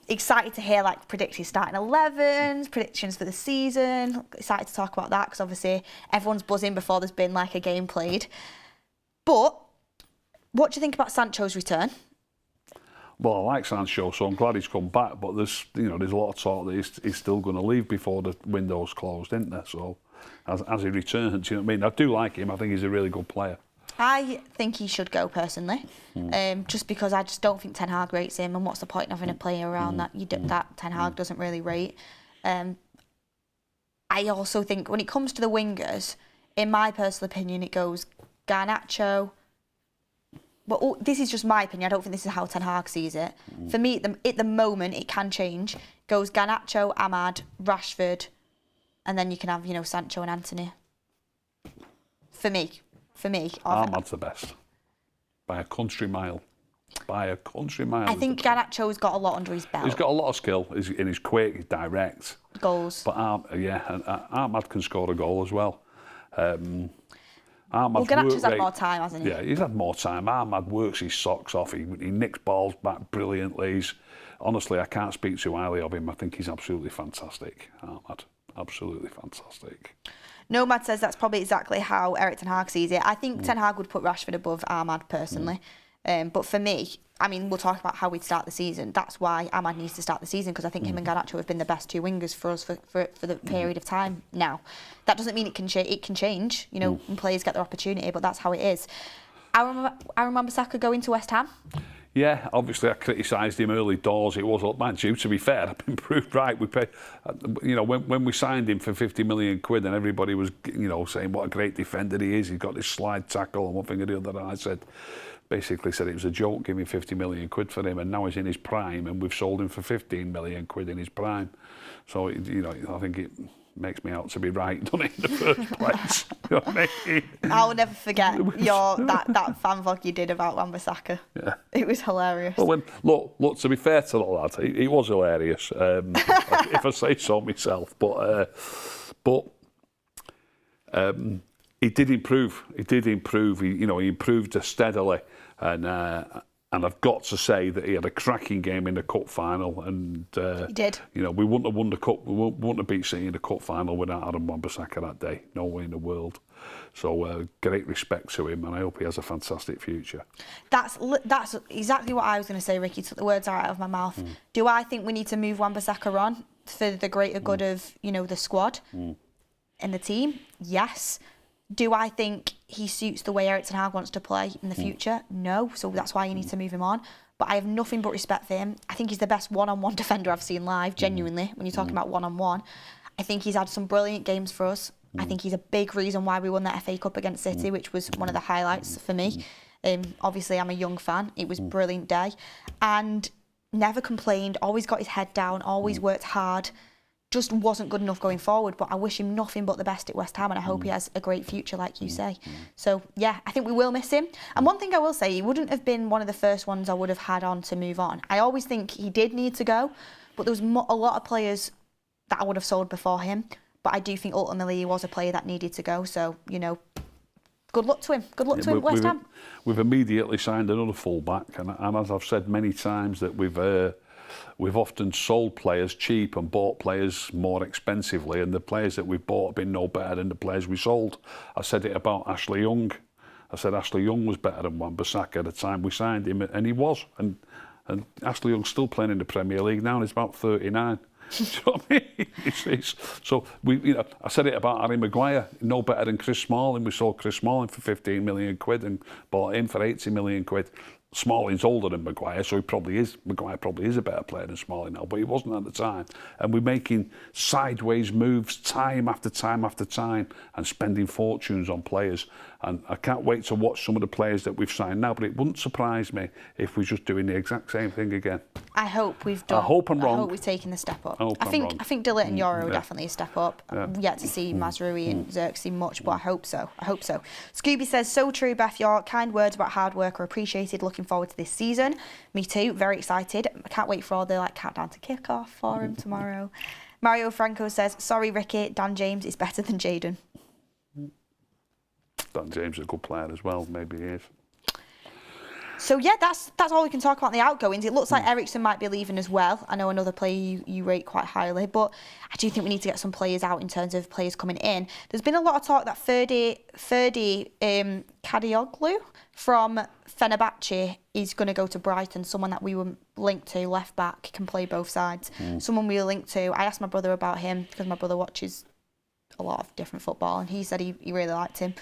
Speaker 1: excited to hear predictions starting 11s, predictions for the season. Excited to talk about that, because obviously everyone's buzzing before there's been a game played. But what do you think about Sancho's return?
Speaker 2: Well, I like Sancho, so I'm glad he's come back. But there's a lot of talk that he's still going to leave before the window's closed, isn't there? So as he returns, you know what I mean? I do like him. I think he's a really good player.
Speaker 1: I think he should go personally, just because I just don't think Ten Hag rates him. And what's the point of having a player around that Ten Hag doesn't really rate? I also think when it comes to the wingers, in my personal opinion, it goes Garnacho. But this is just my opinion. I don't think this is how Ten Hag sees it. For me, at the moment, it can change. Goes Garnacho, Ahmad, Rashford, and then you can have, Sancho and Antony. For me.
Speaker 2: Ahmad's the best. By a country mile. I think
Speaker 1: Garnacho's got a lot under his belt.
Speaker 2: He's got a lot of skill. He's quick, he's direct.
Speaker 1: Goals.
Speaker 2: But Ahmad can score a goal as well.
Speaker 1: Garnacho's had more time, hasn't he?
Speaker 2: Yeah, he's had more time. Ahmad works his socks off. He nicks balls back brilliantly. Honestly, I can't speak too highly of him. I think he's absolutely fantastic, Ahmad. Absolutely fantastic.
Speaker 1: Nomad says that's probably exactly how Eric Ten Hag sees it. I think Ten Hag would put Rashford above Ahmad personally. But for me, we'll talk about how we'd start the season. That's why Ahmad needs to start the season, because I think him and Garnacho have been the best 2 wingers for us for the period of time now. That doesn't mean it can change, when players get their opportunity, but that's how it is. Aaron Wan-Bissaka going to West Ham?
Speaker 2: Yeah, obviously I criticised him early doors. It was mind you, to be fair, I've been proved right. We paid, when we signed him for 50 million quid, and everybody was, saying what a great defender he is. He's got this slide tackle and one thing or the other. I basically said it was a joke giving 50 million quid for him, and now he's in his prime, and we've sold him for 15 million quid in his prime. So I think it makes me out to be right, doesn't it, in the first place? You know what I mean?
Speaker 1: I'll never forget that fan vlog you did about Wan-Bissaka. Yeah. It was hilarious.
Speaker 2: Well, look, to be fair to the lad, he was hilarious, if I say so myself. But he did improve. He improved steadily, and I've got to say that he had a cracking game in the cup final, and
Speaker 1: he did.
Speaker 2: We wouldn't have won the cup. We wouldn't have beat City in the cup final without Adam Wan-Bissaka that day. No way in the world. So great respect to him, and I hope he has a fantastic future.
Speaker 1: That's exactly what I was going to say, Ricky. Took the words out of my mouth. Do I think we need to move Wan-Bissaka on for the greater good of the squad and the team? Yes. Do I think he suits the way Erik ten Hag wants to play in the future? No. So that's why you need to move him on. But I have nothing but respect for him. I think he's the best one-on-one defender I've seen live, genuinely, when you're talking about one-on-one. I think he's had some brilliant games for us. I think he's a big reason why we won that FA Cup against City, which was one of the highlights for me. Obviously, I'm a young fan. It was a brilliant day. And never complained, always got his head down, always worked hard. Just wasn't good enough going forward, but I wish him nothing but the best at West Ham, and I hope he has a great future, like you say. So, yeah, I think we will miss him. And one thing I will say, he wouldn't have been one of the first ones I would have had on to move on. I always think he did need to go, but there was a lot of players that I would have sold before him. But I do think ultimately he was a player that needed to go. So, good luck to him. Good luck to him, West Ham.
Speaker 2: We've immediately signed another full-back, and as I've said many times, that we've often sold players cheap and bought players more expensively, and the players that we've bought have been no better than the players we sold. I said it about Ashley Young. I said Ashley Young was better than Wan-Bissaka at the time we signed him, and he was. And Ashley Young's still playing in the Premier League now, and he's about 39. Do you know what I mean? So I said it about Harry Maguire, no better than Chris Smalling. We sold Chris Smalling for 15 million quid and bought him for 80 million quid. Smalling's older than Maguire, so Maguire probably is a better player than Smalling now, but he wasn't at the time. And we're making sideways moves time after time after time and spending fortunes on players. And I can't wait to watch some of the players that we've signed now, but it wouldn't surprise me if we're just doing the exact same thing again.
Speaker 1: I hope we've done.
Speaker 2: I hope I'm wrong.
Speaker 1: I hope we've taken the step up. I think Leny Yoro definitely a step up. I've yet to see Mazraoui and Xerxes much, but I hope so. Scooby says, so true, Beth. Your kind words about hard work are appreciated. Looking forward to this season. Me too. Very excited. I can't wait for all the countdown to kick off for him tomorrow. Mario Franco says, sorry, Ricky. Dan James is better than Jadon.
Speaker 2: Dan James is a good player as well. Maybe he is.
Speaker 1: So yeah, that's all we can talk about in the outgoings. It looks like Eriksen might be leaving as well. I know another player you rate quite highly, but I do think we need to get some players out in terms of players coming in. There's been a lot of talk that Ferdi Kadioglu from Fenerbahce is going to go to Brighton, someone that we were linked to, left back, can play both sides. Someone we were linked to. I asked my brother about him because my brother watches a lot of different football, and he said he really liked him.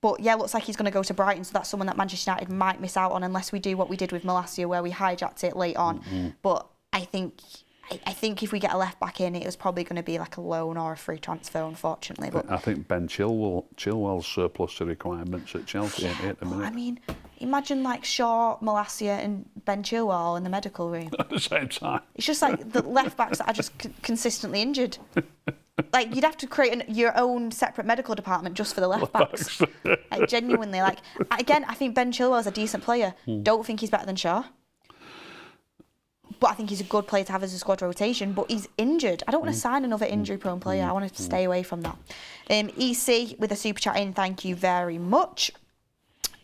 Speaker 1: But yeah, looks like he's going to go to Brighton, so that's someone that Manchester United might miss out on unless we do what we did with Malacia, where we hijacked it late on. But I think if we get a left back in, it was probably going to be like a loan or a free transfer, unfortunately. But
Speaker 2: I think Ben Chilwell's surplus to requirements at Chelsea at the minute.
Speaker 1: I mean, imagine like Shaw, Malacia and Ben Chilwell in the medical room
Speaker 2: at the same time.
Speaker 1: It's just like the left backs that are just consistently injured. Like, you'd have to create your own separate medical department just for the left backs. Like, genuinely, again, I think Ben Chilwell's a decent player. Don't think he's better than Shaw. But I think he's a good player to have as a squad rotation. But he's injured. I don't want to sign another injury-prone player. I want to stay away from that. EC with a super chat in. Thank you very much.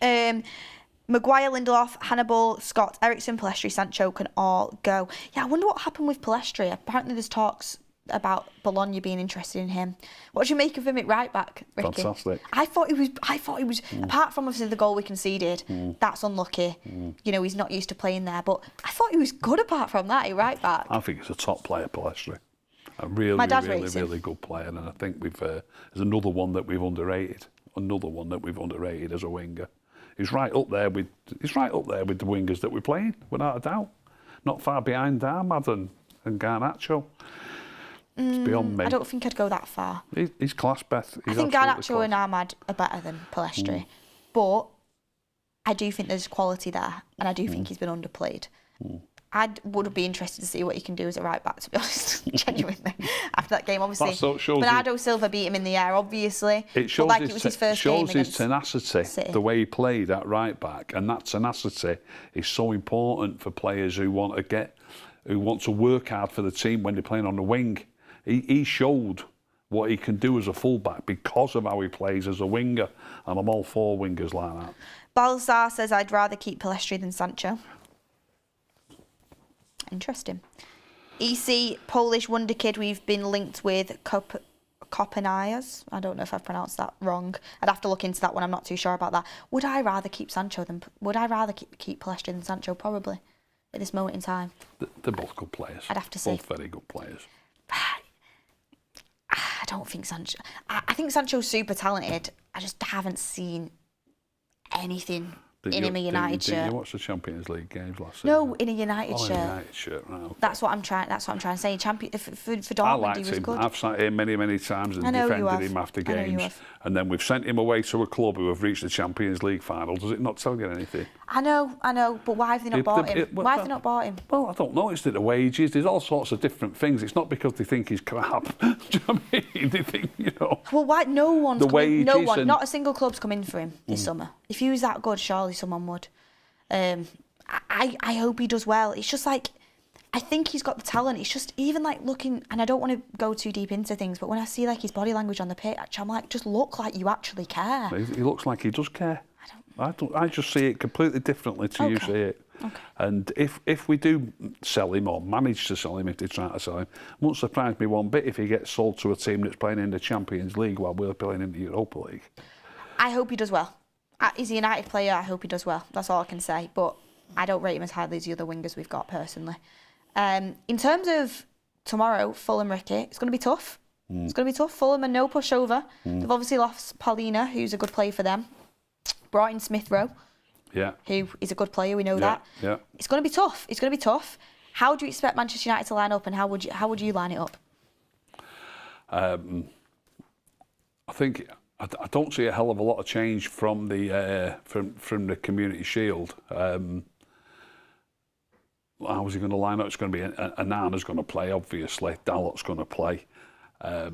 Speaker 1: Maguire, Lindelof, Hannibal, Scott, Eriksen, Pellistri, Sancho can all go. Yeah, I wonder what happened with Pellistri. Apparently there's talks about Bologna being interested in him. What do you make of him at right back, Ricky?
Speaker 2: Fantastic.
Speaker 1: I thought he was apart from obviously the goal we conceded, that's unlucky. He's not used to playing there, but I thought he was good apart from that at right back.
Speaker 2: I think he's a top player, Pellistri. A really good player, and I think there's another one that we've underrated as a winger. he's right up there with the wingers that we're playing, without a doubt. Not far behind Ahmad and Garnacho. It's beyond me.
Speaker 1: I don't think I'd go that far.
Speaker 2: He's class, Beth.
Speaker 1: I think Garnacho and Ahmad are better than Pellistri, but I do think there's quality there, and I do think he's been underplayed. I would be interested to see what he can do as a right back, to be honest, genuinely. After that game, obviously, Bernardo Silva beat him in the air, obviously.
Speaker 2: It shows
Speaker 1: like it was his first game
Speaker 2: his tenacity,
Speaker 1: City.
Speaker 2: The way he played at right back, and that tenacity is so important for players who want to work hard for the team when they're playing on the wing. He showed what he can do as a fullback because of how he plays as a winger, and I'm all for wingers like that.
Speaker 1: Balsar says, I'd rather keep Pellistri than Sancho. Interesting. EC, Polish wonder kid, we've been linked with Kopenhagen. I don't know if I've pronounced that wrong. I'd have to look into that one. I'm not too sure about that. Would I rather keep Pellistri than Sancho? Probably at this moment in time.
Speaker 2: They're both good players.
Speaker 1: I'd have to say.
Speaker 2: Both very good players.
Speaker 1: I don't think Sancho. I think Sancho's super talented. I just haven't seen anything in a United shirt.
Speaker 2: Did you watch the Champions League games last season?
Speaker 1: No, in a United shirt.
Speaker 2: United shirt, right, okay.
Speaker 1: That's what I'm trying to say. For Dortmund,
Speaker 2: I liked
Speaker 1: he was
Speaker 2: him.
Speaker 1: good.
Speaker 2: I've sat here many times and defended him after games. And then we've sent him away to a club who have reached the Champions League final. Does it not tell you anything?
Speaker 1: I know, but why have they not bought him? Why have they not bought him?
Speaker 2: Well, I don't know. It's the wages. There's all sorts of different things. It's not because they think he's crap. Do you know what I mean? They think,
Speaker 1: Well, why? Not a single club's come in for him this summer. If he was that good, surely someone would. I hope he does well. It's just like, I think he's got the talent. It's just even like looking, and I don't want to go too deep into things, but when I see like his body language on the pitch, I'm like, just look like you actually care.
Speaker 2: He looks like he does care. I just see it completely differently to you see it.
Speaker 1: Okay.
Speaker 2: And if we do sell him or manage to sell him, if they try to sell him, it won't surprise me one bit if he gets sold to a team that's playing in the Champions League while we're playing in the Europa League.
Speaker 1: I hope he does well. He's a United player. I hope he does well. That's all I can say. But I don't rate him as highly as the other wingers we've got personally. In terms of tomorrow, Fulham, Ricky, it's going to be tough. It's going to be tough. Fulham are no pushover. They've obviously lost Paulina, who's a good player for them. Brought in Smith Rowe, who is a good player. We know that.
Speaker 2: Yeah.
Speaker 1: It's going to be tough. It's going to be tough. How do you expect Manchester United to line up, and how would you line it up?
Speaker 2: I think I don't see a hell of a lot of change from the from the Community Shield. How is he going to line up? It's going to be Anana's going to play, obviously. Dalot's going to play. I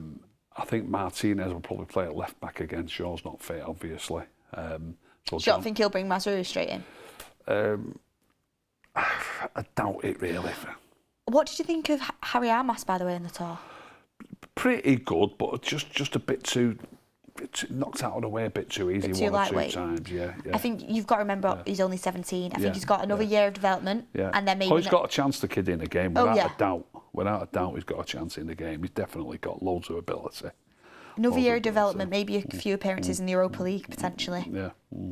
Speaker 2: think Martinez will probably play at left back again. Shaw's not fit, obviously.
Speaker 1: So you don't think he'll bring Mazraoui straight in?
Speaker 2: I doubt it, really.
Speaker 1: What did you think of Harry Armas, by the way, in the tour?
Speaker 2: Pretty good, but just a bit too knocked out of the way a bit too easy one or two times. Yeah.
Speaker 1: I think you've got to remember he's only 17. I think he's got another year of development, and then maybe.
Speaker 2: He's got a chance to kid in the game without a doubt. Without a doubt, he's got a chance in the game. He's definitely got loads of ability.
Speaker 1: Another year of development, maybe a few appearances in the Europa League potentially.
Speaker 2: Yeah.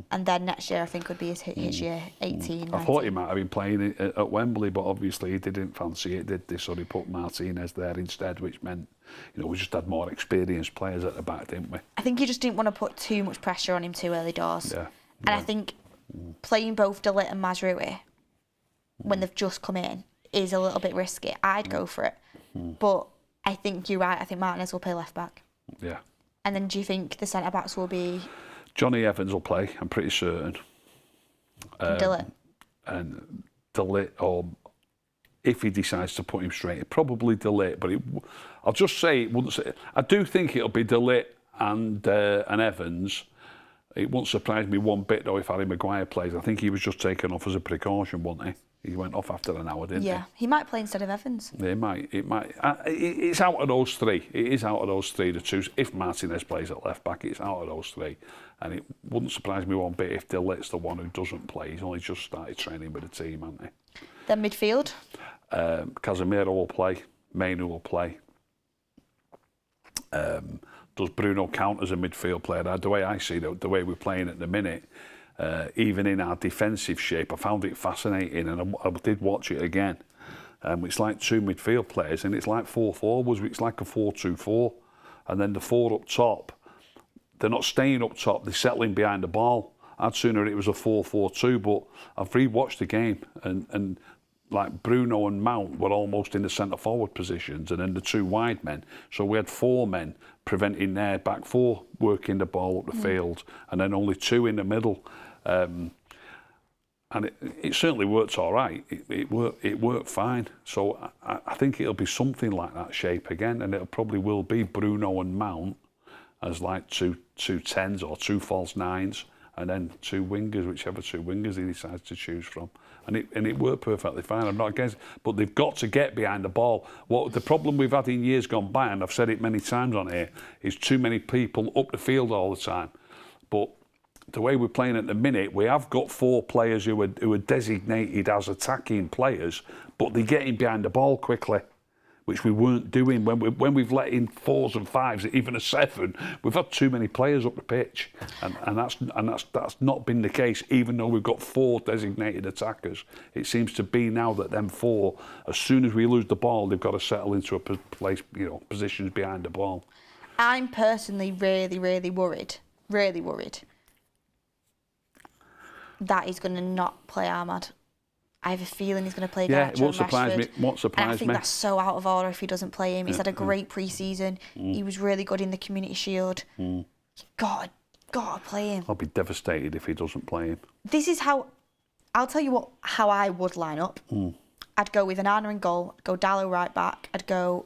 Speaker 1: And then next year I think would be his year, 18. 19.
Speaker 2: I thought he might have been playing at Wembley, but obviously he didn't fancy it, did they? So they put Martinez there instead, which meant, we just had more experienced players at the back, didn't we?
Speaker 1: I think he just didn't want to put too much pressure on him too early doors.
Speaker 2: Yeah.
Speaker 1: And I think playing both De Ligt and Mazraoui when they've just come in is a little bit risky. I'd go for it. But I think you're right. I think Martinez will play left back.
Speaker 2: Yeah.
Speaker 1: And then do you think the centre-backs will be...
Speaker 2: Johnny Evans will play, I'm pretty certain.
Speaker 1: De Ligt.
Speaker 2: And De Ligt, or if he decides to put him straight, probably De Ligt, but I'll just say it wouldn't say... I do think it'll be De Ligt and Evans. It won't surprise me one bit, though, if Harry Maguire plays. I think he was just taken off as a precaution, wasn't he? He went off after an hour, didn't he?
Speaker 1: Yeah, he might play instead of Evans.
Speaker 2: Yeah, it might. It's out of those three. It is out of those three to choose. If Martinez plays at left back, it's out of those three. And it wouldn't surprise me one bit if De Ligt's the one who doesn't play. He's only just started training with the team, hasn't he?
Speaker 1: Then midfield?
Speaker 2: Casemiro will play. Mainu will play. Does Bruno count as a midfield player? The way I see it, the way we're playing at the minute, even in our defensive shape, I found it fascinating, and I did watch it again. It's like two midfield players, and it's like four forwards. It's like a 4-2-4, and then the four up top, they're not staying up top. They're settling behind the ball, I'd sooner it was a 4-4-2, but I've re-watched the game and like Bruno and Mount were almost in the centre forward positions and then the 2 wide men. So we had 4 men preventing their back 4 working the ball up the field and then only 2 in the middle. And it certainly worked all right. It worked fine. So I think it'll be something like that shape again, and it probably will be Bruno and Mount as like two 10s or 2 false 9s, and then 2 wingers, whichever 2 wingers he decides to choose from. And it worked perfectly fine. I'm not against it, but they've got to get behind the ball. What the problem we've had in years gone by, and I've said it many times on here, is too many people up the field all the time. But the way we're playing at the minute, we have got 4 players who are designated as attacking players, but they're getting behind the ball quickly, which we weren't doing when we've let in 4s and 5s, even a 7. We've had too many players up the pitch, and that's not been the case. Even though we've got 4 designated attackers, it seems to be now that them 4, as soon as we lose the ball, they've got to settle into a place, positions behind the ball.
Speaker 1: I'm personally really, really worried that he's going to not play Ahmad. I have a feeling he's going to play Garnacho
Speaker 2: it won't surprise me. Won't surprise
Speaker 1: and I think
Speaker 2: me.
Speaker 1: that's so out of order if he doesn't play him. He's had a great pre-season. He was really good in the Community Shield. God, gotta play him.
Speaker 2: I'll be devastated if he doesn't play him.
Speaker 1: This is how... I'll tell you how I would line up. I'd go with Onana in goal. I'd go Dalot right back. I'd go...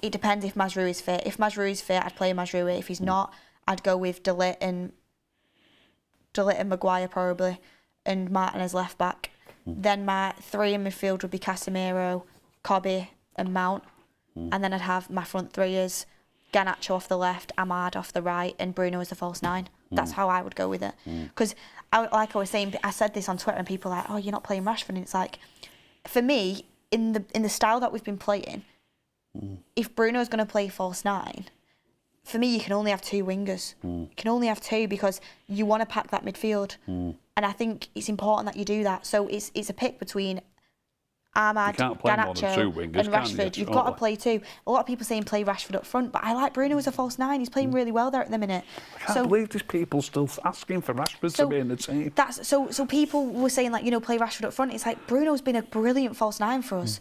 Speaker 1: It depends if Mazraoui is fit. If Mazraoui is fit, I'd play Mazraoui. If he's not, I'd go with De Ligt and Maguire probably, and Martin as left back. Then my 3 in midfield would be Casemiro, Kobe and Mount. And then I'd have my front 3 as Garnacho off the left, Ahmad off the right, and Bruno as the false 9. That's how I would go with it. Because, like I was saying, I said this on Twitter and people are like, oh, you're not playing Rashford. And it's like, for me, in the style that we've been playing, if Bruno's going to play false 9, for me, you can only have 2 wingers. You can only have 2 because you want to pack that midfield. And I think it's important that you do that. So it's a pick between Ahmad, Garnacho and Rashford. You've got to play 2. A lot of people saying play Rashford up front, but I like Bruno as a false 9. He's playing really well there at the minute.
Speaker 2: I can't believe there's people still asking for Rashford to be in the team.
Speaker 1: So people were saying, like, play Rashford up front. It's like, Bruno's been a brilliant false 9 for us.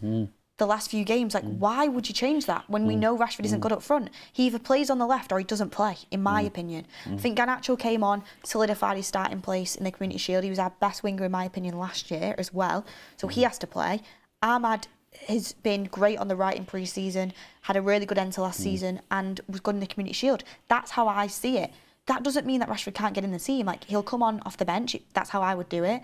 Speaker 1: The last few games, like, why would you change that when we know Rashford isn't good up front? He either plays on the left or he doesn't play, in my opinion. I think Garnacho came on, solidified his starting place in the Community Shield. He was our best winger, in my opinion, last year as well. So he has to play. Ahmad has been great on the right in pre-season, had a really good end to last season and was good in the Community Shield. That's how I see it. That doesn't mean that Rashford can't get in the team. Like, he'll come on off the bench. That's how I would do it.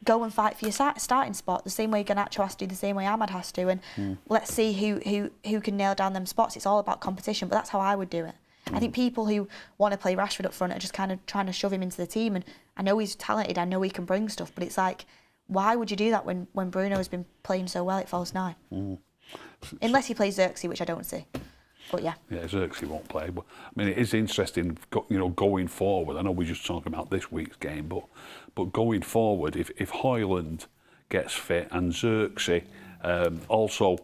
Speaker 1: Go and fight for your starting spot the same way Garnacho has to, the same way Ahmad has to, and let's see who can nail down them spots. It's all about competition, but that's how I would do it. I think people who want to play Rashford up front are just kind of trying to shove him into the team, and I know he's talented, I know he can bring stuff, but it's like, why would you do that when Bruno has been playing so well at false 9? Unless he plays Xerxes, which I don't see. But yeah. Yeah,
Speaker 2: Xerxes won't play. But I mean, it is interesting, going forward. I know we're just talking about this week's game, but going forward, if Højlund gets fit and Xerxes also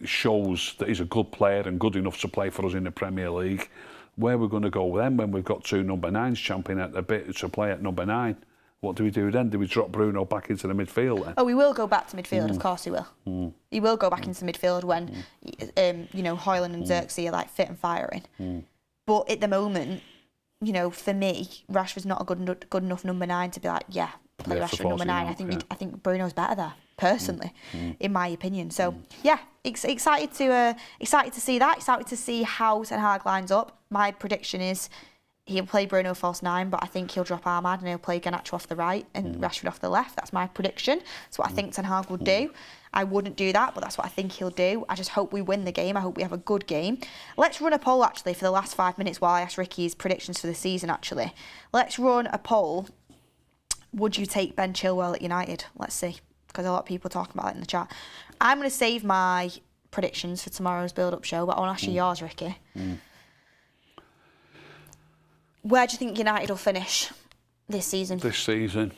Speaker 2: shows that he's a good player and good enough to play for us in the Premier League, where we're going to go then when we've got 2 number 9s champing at a bit to play at number 9? What do we do then? Do we drop Bruno back into the midfield then?
Speaker 1: Oh, we will go back to midfield, of course he will. He will go back into midfield when, Højlund and Xerxes are like fit and firing. But at the moment, for me, Rashford's not a good enough number 9 to be like, play Rashford number 9. I think Bruno's better there, personally, in my opinion. So excited to see that. Excited to see how Ten Hag lines up. My prediction is he'll play Bruno false 9, but I think he'll drop Ahmad and he'll play Garnacho off the right and Rashford off the left. That's my prediction. That's what I think Ten Hag will do. I wouldn't do that, but that's what I think he'll do. I just hope we win the game. I hope we have a good game. Let's run a poll, actually, for the last 5 minutes while I ask Ricky's predictions for the season, actually. Let's run a poll. Would you take Ben Chilwell at United? Let's see, because a lot of people are talking about it in the chat. I'm going to save my predictions for tomorrow's build-up show, but I want to ask you yours, Ricky. Where do you think United will finish this season?
Speaker 2: This season,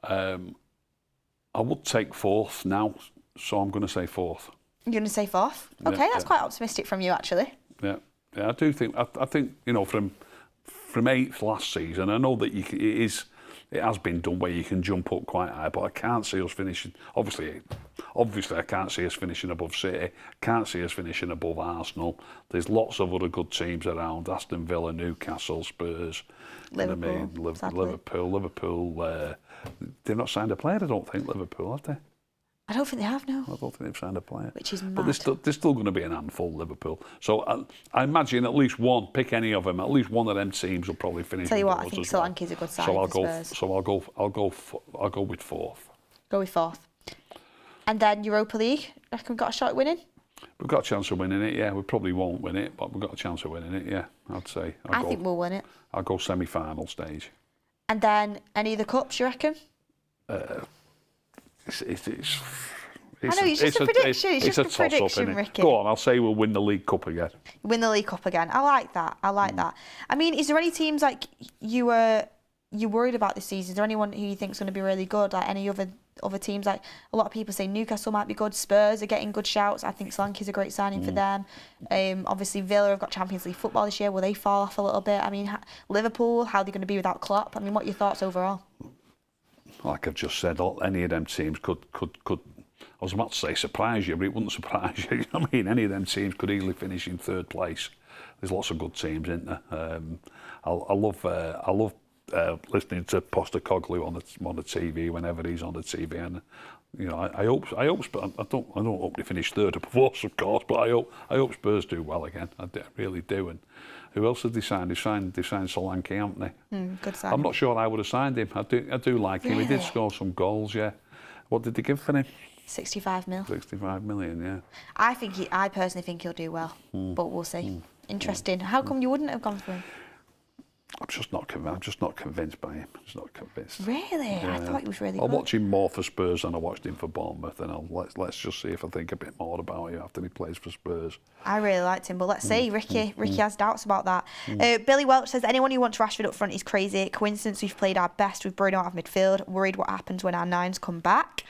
Speaker 2: I would take 4th now, so I'm going to say 4th.
Speaker 1: You're going to say 4th? Okay, that's quite optimistic from you, actually.
Speaker 2: Yeah, I do think. I think from from 8th last season. I know that it has been done where you can jump up quite high, but I can't see us finishing. Obviously, I can't see us finishing above City. Can't see us finishing above Arsenal. There's lots of other good teams around: Aston Villa, Newcastle, Spurs,
Speaker 1: Liverpool.
Speaker 2: Liverpool. They've not signed a player, I don't think. Liverpool, have they?
Speaker 1: I don't think they have, no.
Speaker 2: I don't think they've signed a player.
Speaker 1: Which is mad.
Speaker 2: But there's still going to be an handful, Liverpool. So I imagine at least one, pick any of them, at least one of them teams will probably finish.
Speaker 1: Tell you what, I think Solanke's a good side for Spurs.
Speaker 2: So I'll go with 4th.
Speaker 1: Go with 4th. And then Europa League, I reckon we've got a shot at winning?
Speaker 2: We've got a chance of winning it, yeah. We probably won't win it, but we've got a chance of winning it, yeah, I'd say.
Speaker 1: I think we'll win it.
Speaker 2: I'll go semi-final stage.
Speaker 1: And then any of the cups, you reckon? I know, it's just a prediction. It's just a prediction, Ricky.
Speaker 2: Go on, I'll say we'll win the League Cup again.
Speaker 1: Win the League Cup again. I like that. that. I mean, is there any teams like you worried about this season? Is there anyone who you think's going to be really good? Like any other teams? Like a lot of people say Newcastle might be good. Spurs are getting good shouts. I think Solanke's a great signing for them. Obviously, Villa have got Champions League football this year. Will they fall off a little bit? I mean, Liverpool, how are they going to be without Klopp? I mean, what are your thoughts overall? Like
Speaker 2: I've just said, any of them teams could. I was about to say surprise you, but it wouldn't surprise you. You know what I mean? Any of them teams could easily finish in 3rd place. There's lots of good teams, isn't there? I love listening to Postecoglou on the TV whenever he's on the TV, and you know I hope I don't hope they finish 3rd or 4th, of course, but I hope Spurs do well again. I really do. And who else have they signed? They signed Solanke, haven't they?
Speaker 1: Good signing.
Speaker 2: I'm not sure I would have signed him. I do like him. He did score some goals, yeah. What did they give for him?
Speaker 1: 65 mil.
Speaker 2: 65 million, yeah.
Speaker 1: I personally think he'll do well, but we'll see. Interesting. How come you wouldn't have gone for him?
Speaker 2: I'm just not convinced by him. Just not convinced.
Speaker 1: Really? Yeah. I thought he was really good.
Speaker 2: I'll watch him more for Spurs than I watched him for Bournemouth, and let's just see if I think a bit more about him after he plays for Spurs.
Speaker 1: I really liked him, but let's see. Ricky has doubts about that. Billy Welch says, anyone who wants Rashford up front is crazy. Coincidence we've played our best with Bruno out of midfield. Worried what happens when our 9s come back.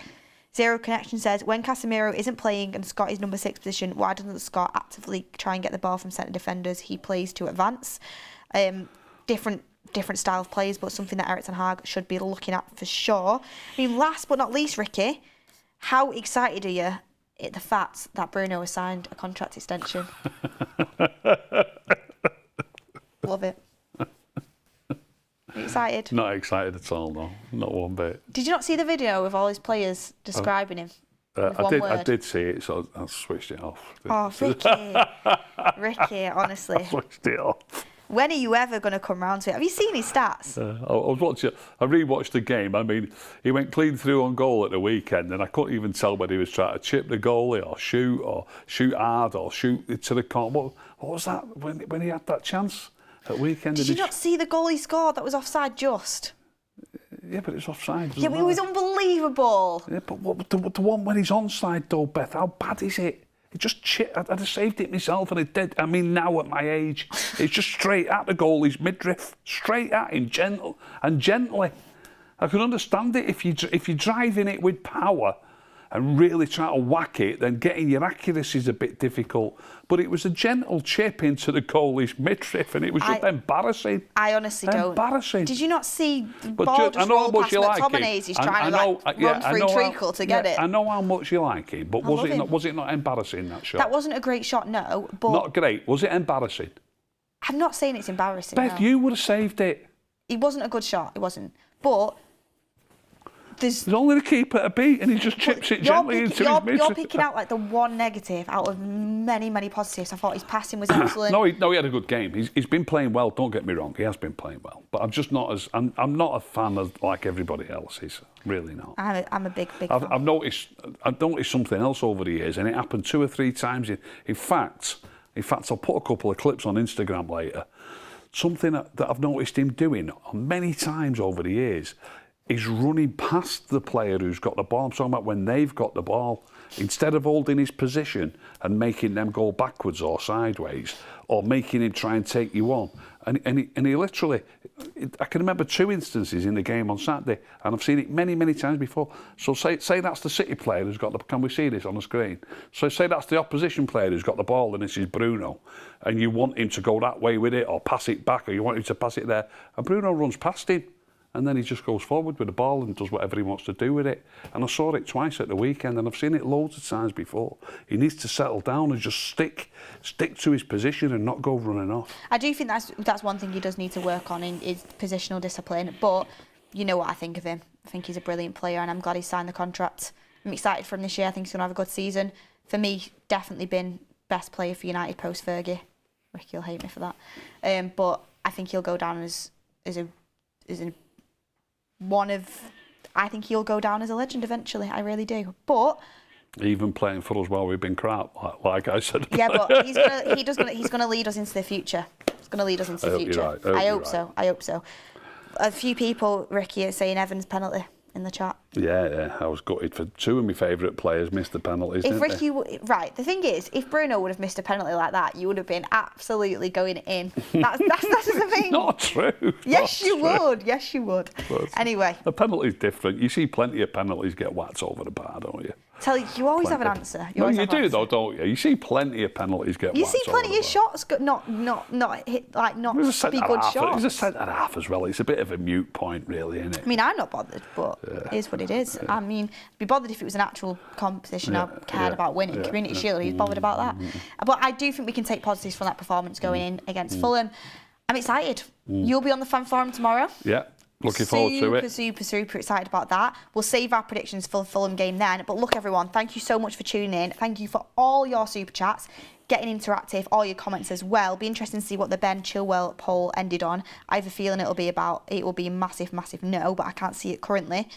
Speaker 1: Zero Connection says, when Casemiro isn't playing and Scott is number 6 position, why doesn't Scott actively try and get the ball from centre defenders? He plays to advance. Different style of plays, but something that Erik ten Hag should be looking at for sure. I mean, last but not least, Ricky, how excited are you at the fact that Bruno has signed a contract extension? Love it. Are you excited?
Speaker 2: Not excited at all, no. Not one bit.
Speaker 1: Did you not see the video of all his players describing him?
Speaker 2: I did see it, so I switched it off.
Speaker 1: Oh, Ricky. Ricky, honestly.
Speaker 2: I switched it off.
Speaker 1: When are you ever going to come round to it? Have you seen his stats?
Speaker 2: I rewatched the game. I mean, he went clean through on goal at the weekend, and I couldn't even tell whether he was trying to chip the goalie or shoot hard or shoot to the corner. What was that when he had that chance at weekend?
Speaker 1: Did you not see the goal he scored? That was offside just.
Speaker 2: Yeah, but it's offside.
Speaker 1: Yeah, but it was unbelievable.
Speaker 2: Yeah, but the one when he's onside though, Beth, how bad is it? It just I'd have saved it myself, and it did. I mean, now at my age, it's just straight at the goalie's midriff, straight at him, gently. I can understand it if you're driving it with power and really trying to whack it, then getting your accuracy is a bit difficult. But it was a gentle chip into the goalie's midriff, and it was just embarrassing.
Speaker 1: I honestly don't.
Speaker 2: Embarrassing.
Speaker 1: Did you not see the ball just roll past McTominay? He's trying to run through treacle to get it.
Speaker 2: I know how much you like him, but was it not embarrassing, that shot?
Speaker 1: That wasn't a great shot, no. But
Speaker 2: not great. Was it embarrassing?
Speaker 1: I'm not saying it's embarrassing.
Speaker 2: Beth, you would have saved it.
Speaker 1: It wasn't a good shot. It wasn't. But there's
Speaker 2: only the keeper to beat, and he just chips it gently into his midfield.
Speaker 1: You're picking out like the one negative out of many, many positives. I thought his passing was excellent.
Speaker 2: No, he had a good game. He's been playing well. Don't get me wrong, he has been playing well. But I'm just not as I'm not a fan of like everybody else is. Really not.
Speaker 1: I'm a big fan.
Speaker 2: I've noticed something else over the years, and it happened 2 or 3 times. In fact, I'll put a couple of clips on Instagram later. Something that I've noticed him doing many times over the years. He's running past the player who's got the ball. I'm talking about when they've got the ball. Instead of holding his position and making them go backwards or sideways, or making him try and take you on. And he literally, I can remember 2 instances in the game on Saturday, and I've seen it many, many times before. So say that's the City player who's got the... Can we see this on the screen? So say that's the opposition player who's got the ball, and this is Bruno, and you want him to go that way with it, or pass it back, or you want him to pass it there, and Bruno runs past him, and then he just goes forward with the ball and does whatever he wants to do with it. And I saw it twice at the weekend, and I've seen it loads of times before. He needs to settle down and just stick to his position and not go running off.
Speaker 1: I do think that's one thing he does need to work on in his positional discipline. But you know what I think of him. I think he's a brilliant player, and I'm glad he signed the contract. I'm excited for him this year. I think he's going to have a good season. For me, definitely been best player for United post Fergie. Ricky will hate me for that. But I think he'll go down as I think he'll go down as a legend eventually. I really do. But
Speaker 2: even playing for us while we've been crap, like I said.
Speaker 1: Yeah, but he's gonna lead us into the future. He's gonna lead us into the future.
Speaker 2: Right.
Speaker 1: I hope so. I hope so. A few people, Ricky, are saying Evans penalty in the chat.
Speaker 2: Yeah. I was gutted for 2 of my favourite players missed the penalties.
Speaker 1: If Ricky, right, the thing is, if Bruno would have missed a penalty like that, you would have been absolutely going in. That's the thing.
Speaker 2: Not true.
Speaker 1: Yes, you would. Yes, you would. But anyway,
Speaker 2: a penalty's different. You see plenty of penalties get whacked over the bar, don't you?
Speaker 1: Tell you always have an answer.
Speaker 2: You do though, don't you? You see plenty of penalties get.
Speaker 1: You see plenty of shots, not hit, like not be good shots.
Speaker 2: It's a centre half as well. It's a bit of a mute point, really, isn't it?
Speaker 1: I mean, I'm not bothered, but it is what it is. I mean, I'd be bothered if it was an actual competition. I cared about winning. Community Shield, he's bothered about that. But I do think we can take positives from that performance going in against Fulham. I'm excited. You'll be on the fan forum tomorrow.
Speaker 2: Yeah. Looking forward to it.
Speaker 1: Super excited about that. We'll save our predictions for the Fulham game then. But look, everyone, thank you so much for tuning in. Thank you for all your super chats, getting interactive, all your comments as well. Be interesting to see what the Ben Chilwell poll ended on. I have a feeling it will be a massive no, but I can't see it currently.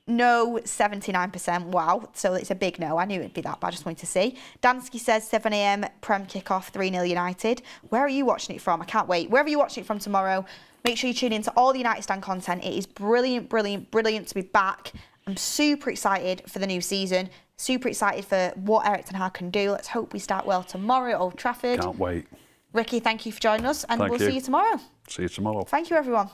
Speaker 1: No, 79%. Wow. So it's a big no. I knew it'd be that, but I just wanted to see. Dansky says 7 a.m. Prem kickoff, 3-0 United. Where are you watching it from? I can't wait. Wherever you're watching it from tomorrow, make sure you tune in to all the United Stand content. It is brilliant to be back. I'm super excited for the new season. Super excited for what Erik Ten Hag can do. Let's hope we start well tomorrow at Old Trafford.
Speaker 2: Can't wait.
Speaker 1: Ricky, thank you for joining us, and we'll see you tomorrow.
Speaker 2: See you tomorrow.
Speaker 1: Thank you, everyone.